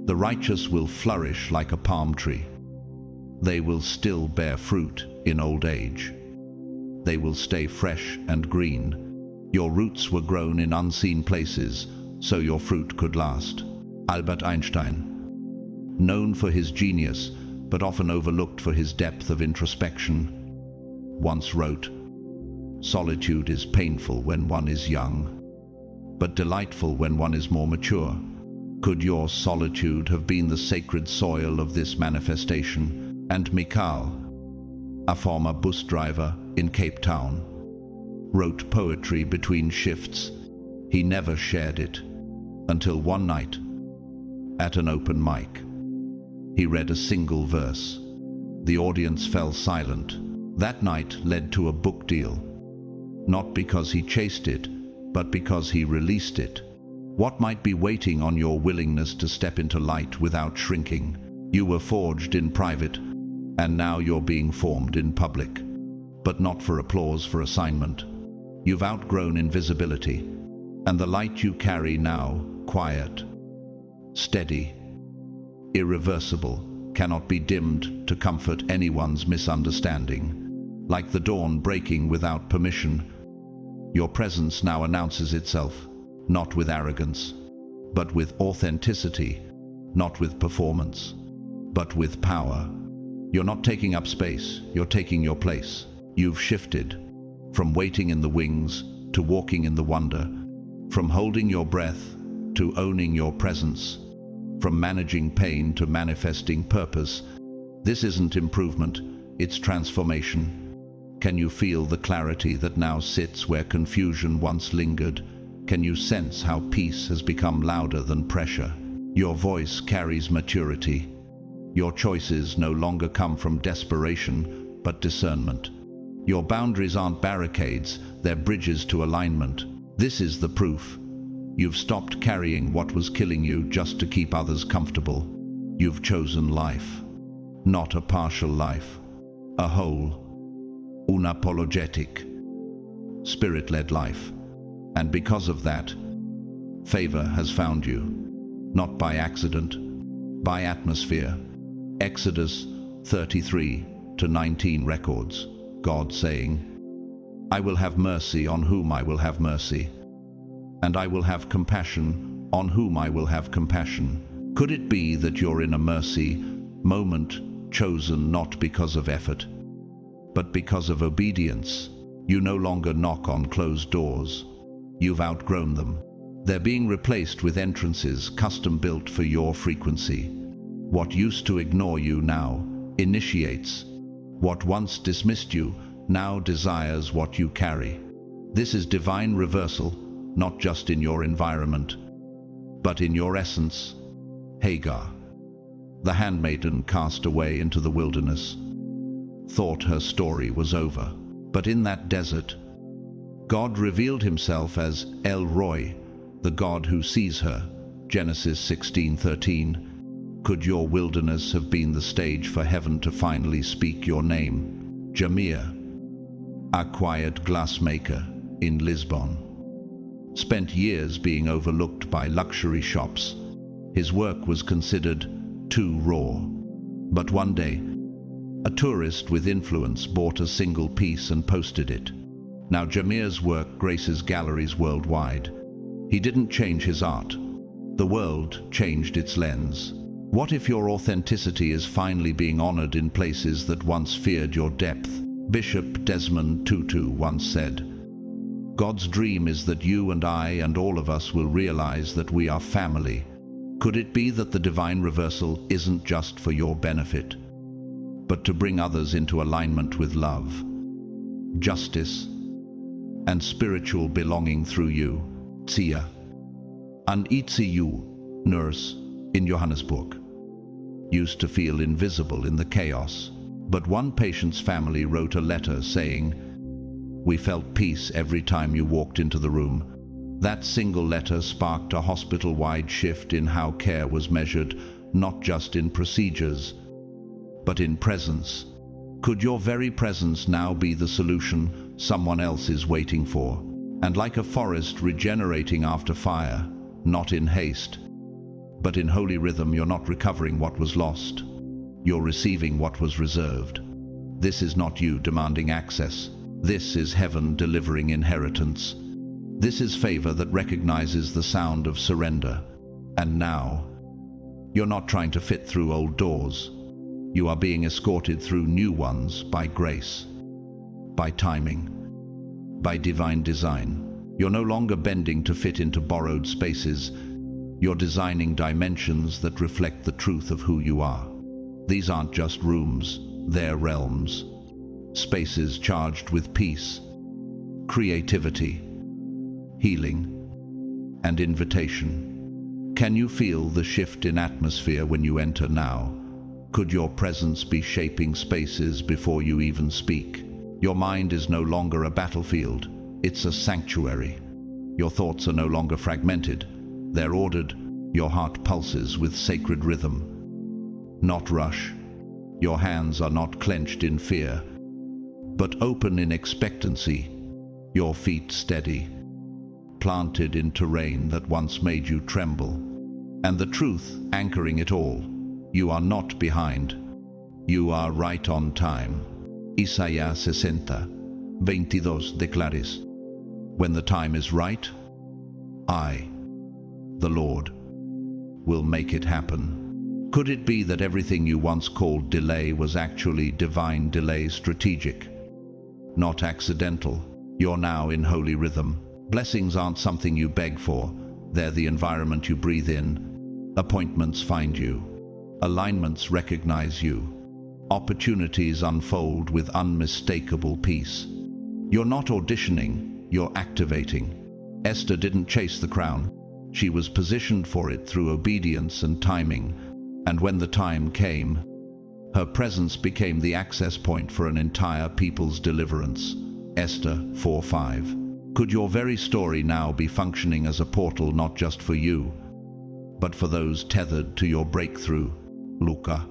"The righteous will flourish like a palm tree. They will still bear fruit in old age. They will stay fresh and green. Your roots were grown in unseen places, so your fruit could last." Albert Einstein, known for his genius, but often overlooked for his depth of introspection, once wrote, "Solitude is painful when one is young, but delightful when one is more mature." Could your solitude have been the sacred soil of this manifestation? And Mikhail, a former bus driver in Cape Town, wrote poetry between shifts. He never shared it until one night, at an open mic. He read a single verse. The audience fell silent. That night led to a book deal, not because he chased it, but because he released it. What might be waiting on your willingness to step into light without shrinking? You were forged in private, and now you're being formed in public, but not for applause, for assignment. You've outgrown invisibility, and the light you carry now, quiet, steady, irreversible, cannot be dimmed to comfort anyone's misunderstanding. Like the dawn breaking without permission, your presence now announces itself, not with arrogance, but with authenticity, not with performance, but with power. You're not taking up space, you're taking your place. You've shifted from waiting in the wings to walking in the wonder, from holding your breath to owning your presence, from managing pain to manifesting purpose. This isn't improvement, it's transformation. Can you feel the clarity that now sits where confusion once lingered? Can you sense how peace has become louder than pressure? Your voice carries maturity. Your choices no longer come from desperation, but discernment. Your boundaries aren't barricades, they're bridges to alignment. This is the proof. You've stopped carrying what was killing you just to keep others comfortable. You've chosen life, not a partial life, a whole, unapologetic, spirit-led life. And because of that, favor has found you, not by accident, by atmosphere. Exodus 33:19 records God saying, "I will have mercy on whom I will have mercy, and I will have compassion on whom I will have compassion." Could it be that you're in a mercy moment, chosen not because of effort, but because of obedience? You no longer knock on closed doors. You've outgrown them. They're being replaced with entrances custom-built for your frequency. What used to ignore you now initiates. What once dismissed you now desires what you carry. This is divine reversal, not just in your environment, but in your essence. Hagar, the handmaiden cast away into the wilderness, thought her story was over. But in that desert, God revealed himself as El Roi, the God who sees her. Genesis 16:13. Could your wilderness have been the stage for heaven to finally speak your name? Jamir, a quiet glassmaker in Lisbon, spent years being overlooked by luxury shops. His work was considered too raw. But one day, a tourist with influence bought a single piece and posted it. Now Jamir's work graces galleries worldwide. He didn't change his art. The world changed its lens. What if your authenticity is finally being honored in places that once feared your depth? Bishop Desmond Tutu once said, "God's dream is that you and I and all of us will realize that we are family." Could it be that the divine reversal isn't just for your benefit, but to bring others into alignment with love, justice, and spiritual belonging through you? Tzia, An ECU nurse in Johannesburg used to feel invisible in the chaos, but one patient's family wrote a letter saying, "We felt peace every time you walked into the room." That single letter sparked a hospital-wide shift in how care was measured, not just in procedures, but in presence. Could your very presence now be the solution someone else is waiting for? And like a forest regenerating after fire, not in haste, but in holy rhythm, you're not recovering what was lost. You're receiving what was reserved. This is not you demanding access. This is heaven delivering inheritance. This is favor that recognizes the sound of surrender. And now, you're not trying to fit through old doors. You are being escorted through new ones by grace, by timing, by divine design. You're no longer bending to fit into borrowed spaces. You're designing dimensions that reflect the truth of who you are. These aren't just rooms, they're realms. Spaces charged with peace, creativity, healing, and invitation. Can you feel the shift in atmosphere when you enter now? Could your presence be shaping spaces before you even speak? Your mind is no longer a battlefield, it's a sanctuary. Your thoughts are no longer fragmented, they're ordered. Your heart pulses with sacred rhythm, not rush. Your hands are not clenched in fear, but open in expectancy. Your feet steady, planted in terrain that once made you tremble. And the truth anchoring it all: you are not behind. You are right on time. Isaías 60:22 declares, "When the time is right, I, the Lord, will make it happen." Could it be that everything you once called delay was actually divine delay, strategic, not accidental? You're now in holy rhythm. Blessings aren't something you beg for, they're the environment you breathe in. Appointments find you. Alignments recognize you. Opportunities unfold with unmistakable peace. You're not auditioning, you're activating. Esther didn't chase the crown. She was positioned for it through obedience and timing. And when the time came, her presence became the access point for an entire people's deliverance. Esther 4:5. Could your very story now be functioning as a portal not just for you, but for those tethered to your breakthrough? Luca,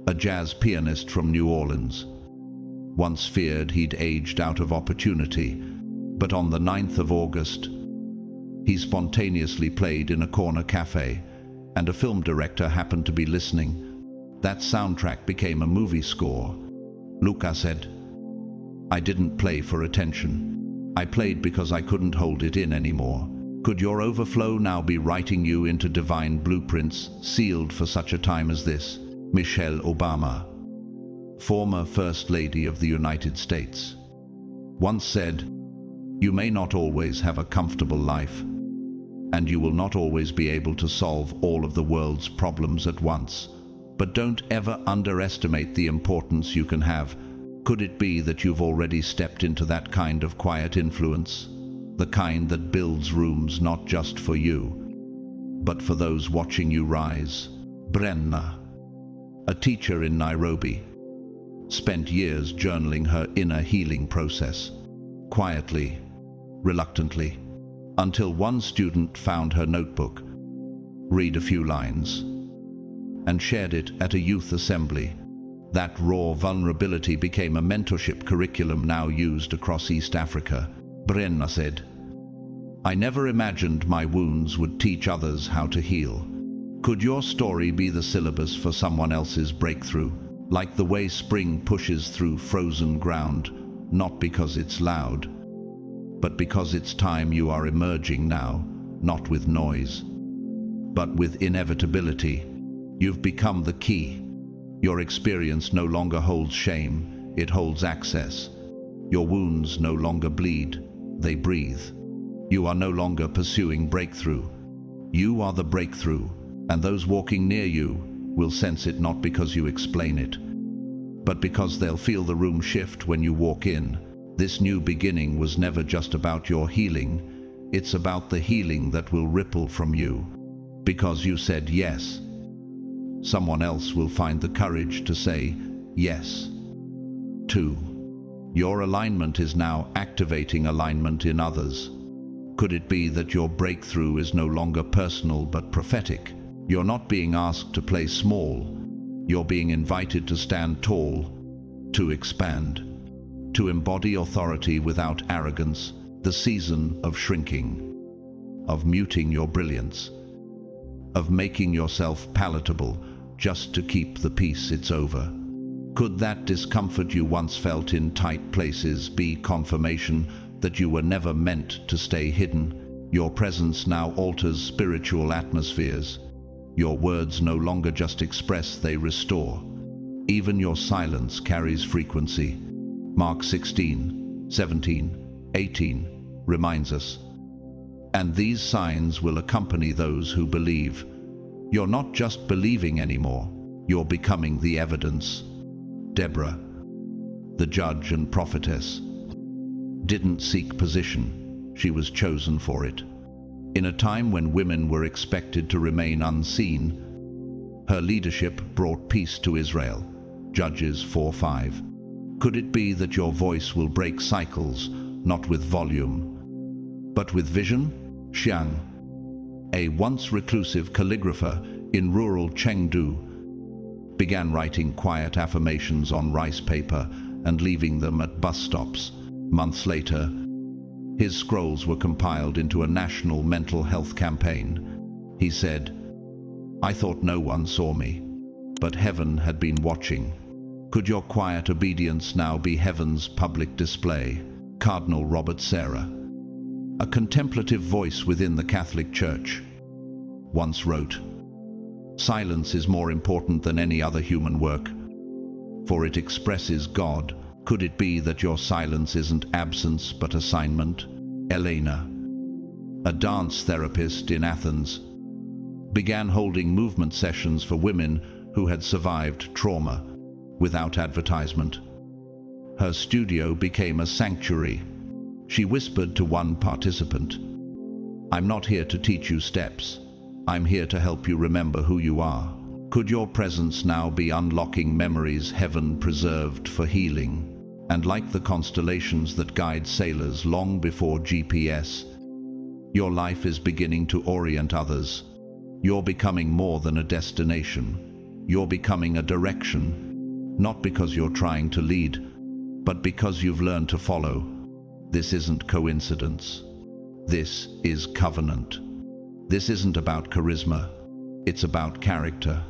a jazz pianist from New Orleans, once feared he'd aged out of opportunity, but on the 9th of August, he spontaneously played in a corner cafe, and a film director happened to be listening. That soundtrack became a movie score. Luca said, "I didn't play for attention. I played because I couldn't hold it in anymore." Could your overflow now be writing you into divine blueprints sealed for such a time as this? Michelle Obama, former First Lady of the United States, once said, "You may not always have a comfortable life, and you will not always be able to solve all of the world's problems at once, but don't ever underestimate the importance you can have." Could it be that you've already stepped into that kind of quiet influence? The kind that builds rooms not just for you, but for those watching you rise. Brenna, a teacher in Nairobi, spent years journaling her inner healing process, quietly, reluctantly, until one student found her notebook, read a few lines, and shared it at a youth assembly. That raw vulnerability became a mentorship curriculum now used across East Africa. Brenna said, "I never imagined my wounds would teach others how to heal." Could your story be the syllabus for someone else's breakthrough? Like the way spring pushes through frozen ground, not because it's loud, but because it's time. You are emerging now, not with noise, but with inevitability. You've become the key. Your experience no longer holds shame, it holds access. Your wounds no longer bleed, they breathe. You are no longer pursuing breakthrough. You are the breakthrough, and those walking near you will sense it, not because you explain it, but because they'll feel the room shift when you walk in. This new beginning was never just about your healing, It's about the healing that will ripple from you. Because you said yes, someone else will find the courage to say yes. 2. Your alignment is now activating alignment in others. Could it be that your breakthrough is no longer personal but prophetic? You're not being asked to play small. You're being invited to stand tall, to expand, to embody authority without arrogance. The season of shrinking, of muting your brilliance, of making yourself palatable just to keep the peace. It's over. Could that discomfort you once felt in tight places be confirmation that you were never meant to stay hidden? Your presence now alters spiritual atmospheres. Your words no longer just express, they restore. Even your silence carries frequency. Mark 16, 17, 18 reminds us. And these signs will accompany those who believe. You're not just believing anymore, you're becoming the evidence. Deborah, the judge and prophetess, didn't seek position, she was chosen for it. In a time when women were expected to remain unseen, her leadership brought peace to Israel. Judges 4:5. Could it be that your voice will break cycles, not with volume, but with vision? Xiang, a once reclusive calligrapher in rural Chengdu, began writing quiet affirmations on rice paper and leaving them at bus stops. Months later, his scrolls were compiled into a national mental health campaign. He said, "I thought no one saw me, but heaven had been watching." Could your quiet obedience now be heaven's public display? Cardinal Robert Sarah, a contemplative voice within the Catholic Church, once wrote, "Silence is more important than any other human work, for it expresses God." Could it be that your silence isn't absence but assignment? Elena, a dance therapist in Athens, began holding movement sessions for women who had survived trauma without advertisement. Her studio became a sanctuary. She whispered to one participant, "I'm not here to teach you steps. I'm here to help you remember who you are." Could your presence now be unlocking memories heaven preserved for healing? And like the constellations that guide sailors long before GPS, your life is beginning to orient others. You're becoming more than a destination. You're becoming a direction, not because you're trying to lead, but because you've learned to follow. This isn't coincidence. This is covenant. This isn't about charisma. It's about character.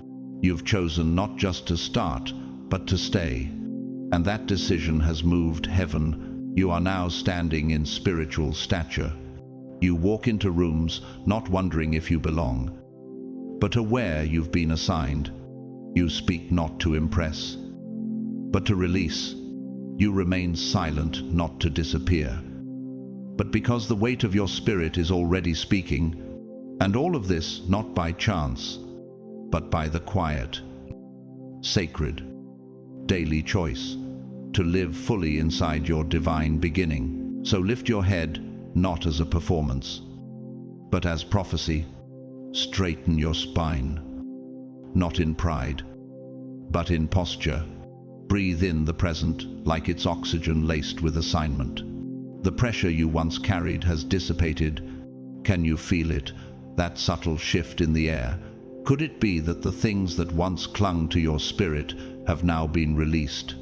You've chosen not just to start, but to stay. And that decision has moved heaven. You are now standing in spiritual stature. You walk into rooms not wondering if you belong, but aware you've been assigned. You speak not to impress, but to release. You remain silent not to disappear, but because the weight of your spirit is already speaking. And all of this not by chance, but by the quiet, sacred, daily choice to live fully inside your divine beginning. So lift your head, not as a performance, but as prophecy. Straighten your spine, not in pride, but in posture. Breathe in the present like it's oxygen laced with assignment. The pressure you once carried has dissipated. Can you feel it? That subtle shift in the air. Could it be that the things that once clung to your spirit have now been released?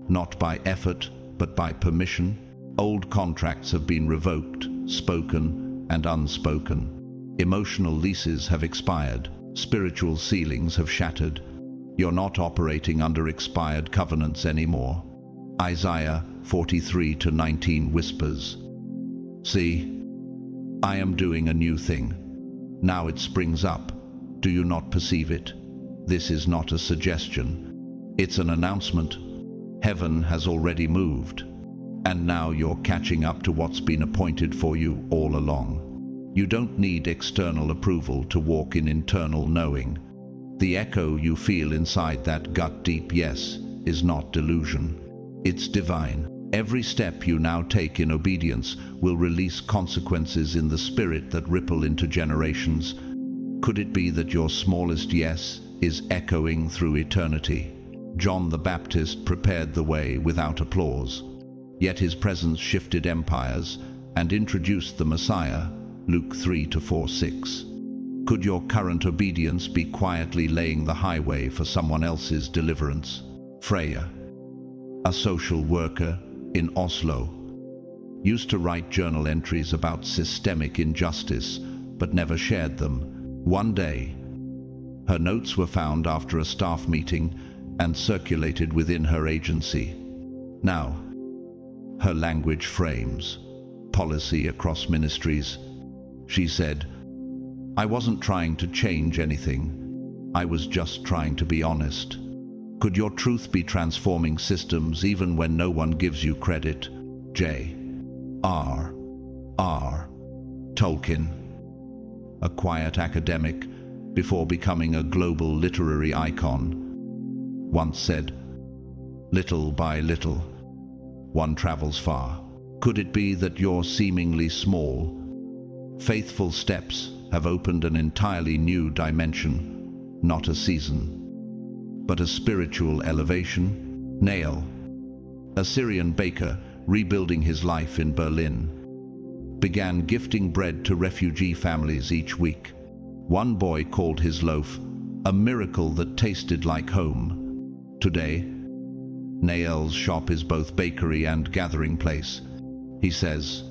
Not by effort, but by permission. Old contracts have been revoked, spoken and unspoken. Emotional leases have expired. Spiritual ceilings have shattered. You're not operating under expired covenants anymore. Isaiah 43:19 whispers, "See, I am doing a new thing. Now it springs up. Do you not perceive it?" This is not a suggestion. It's an announcement. Heaven has already moved, and now you're catching up to what's been appointed for you all along. You don't need external approval to walk in internal knowing. The echo you feel inside that gut deep yes is not delusion. It's divine. Every step you now take in obedience will release consequences in the spirit that ripple into generations. Could it be that your smallest yes is echoing through eternity? John the Baptist prepared the way without applause, yet his presence shifted empires and introduced the Messiah, Luke 3-4-6. Could your current obedience be quietly laying the highway for someone else's deliverance? Freya, a social worker in Oslo, used to write journal entries about systemic injustice, but never shared them. One day, her notes were found after a staff meeting and circulated within her agency. Now, her language frames policy across ministries. She said, "I wasn't trying to change anything. I was just trying to be honest." Could your truth be transforming systems even when no one gives you credit? J.R.R. Tolkien, a quiet academic before becoming a global literary icon, once said, "Little by little, one travels far." Could it be that your seemingly small, faithful steps have opened an entirely new dimension, not a season, but a spiritual elevation? Nail, a Syrian baker rebuilding his life in Berlin, began gifting bread to refugee families each week. One boy called his loaf a miracle that tasted like home. Today, Nael's shop is both bakery and gathering place. He says,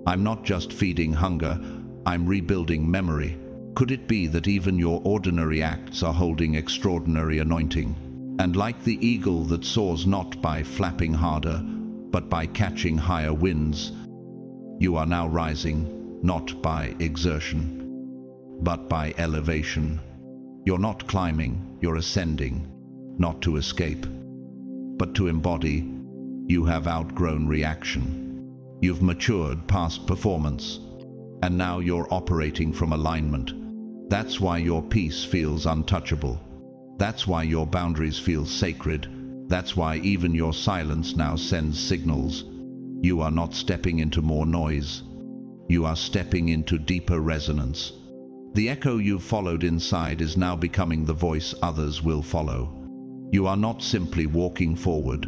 "I'm not just feeding hunger, I'm rebuilding memory." Could it be that even your ordinary acts are holding extraordinary anointing? And like the eagle that soars not by flapping harder, but by catching higher winds, you are now rising, not by exertion, but by elevation. You're not climbing, you're ascending, not to escape, but to embody. You have outgrown reaction. You've matured past performance, and now you're operating from alignment. That's why your peace feels untouchable. That's why your boundaries feel sacred. That's why even your silence now sends signals. You are not stepping into more noise. You are stepping into deeper resonance. The echo you've followed inside is now becoming the voice others will follow. You are not simply walking forward.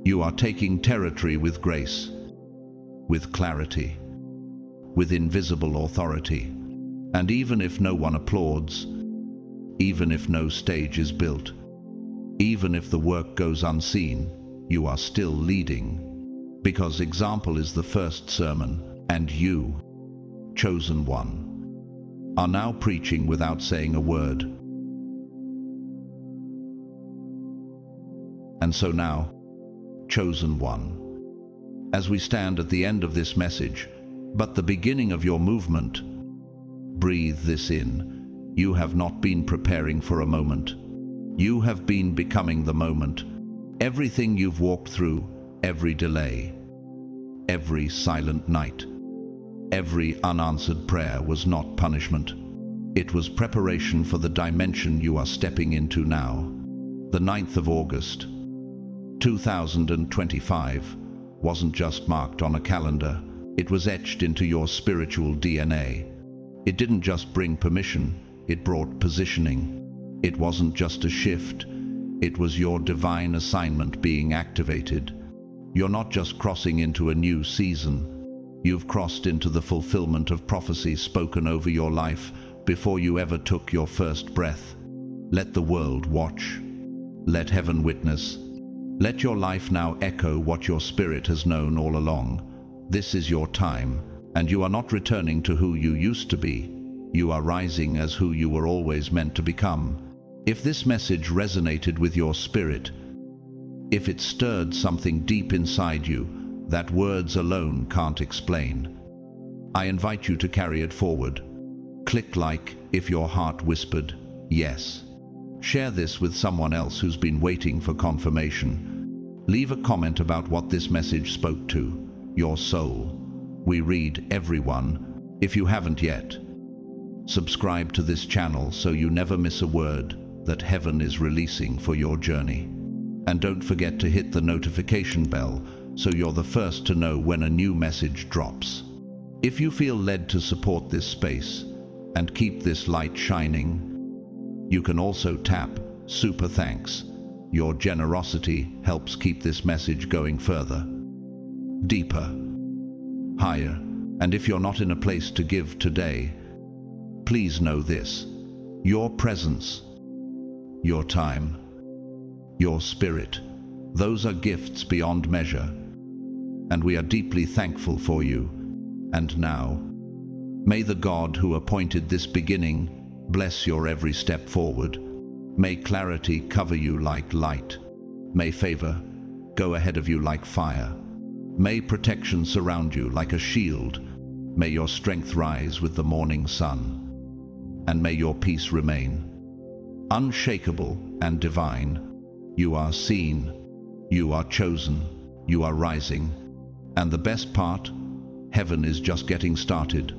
You are taking territory with grace, with clarity, with invisible authority. And even if no one applauds, even if no stage is built, even if the work goes unseen, you are still leading. Because example is the first sermon, and you, chosen one, are now preaching without saying a word. And so now, chosen one, as we stand at the end of this message, but the beginning of your movement, breathe this in. You have not been preparing for a moment. You have been becoming the moment. Everything you've walked through, every delay, every silent night, every unanswered prayer was not punishment. It was preparation for the dimension you are stepping into now. The 9th of August, 2025, wasn't just marked on a calendar. It was etched into your spiritual DNA. It didn't just bring permission, it brought positioning. It wasn't just a shift, it was your divine assignment being activated. You're not just crossing into a new season, you've crossed into the fulfillment of prophecy spoken over your life before you ever took your first breath. Let the world watch. Let heaven witness. Let your life now echo what your spirit has known all along. This is your time, and you are not returning to who you used to be. You are rising as who you were always meant to become. If this message resonated with your spirit, if it stirred something deep inside you that words alone can't explain, I invite you to carry it forward. Click like if your heart whispered, yes. Share this with someone else who's been waiting for confirmation. Leave a comment about what this message spoke to your soul. We read everyone. If you haven't yet, subscribe to this channel so you never miss a word that heaven is releasing for your journey. And don't forget to hit the notification bell so you're the first to know when a new message drops. If you feel led to support this space and keep this light shining, you can also tap Super Thanks. Your generosity helps keep this message going further, deeper, higher. And if you're not in a place to give today, please know this: your presence, your time, your spirit, those are gifts beyond measure, and we are deeply thankful for you. And now, may the God who appointed this beginning bless your every step forward. May clarity cover you like light. May favor go ahead of you like fire. May protection surround you like a shield. May your strength rise with the morning sun. And may your peace remain unshakable and divine. You are seen. You are chosen. You are rising. And the best part, heaven is just getting started.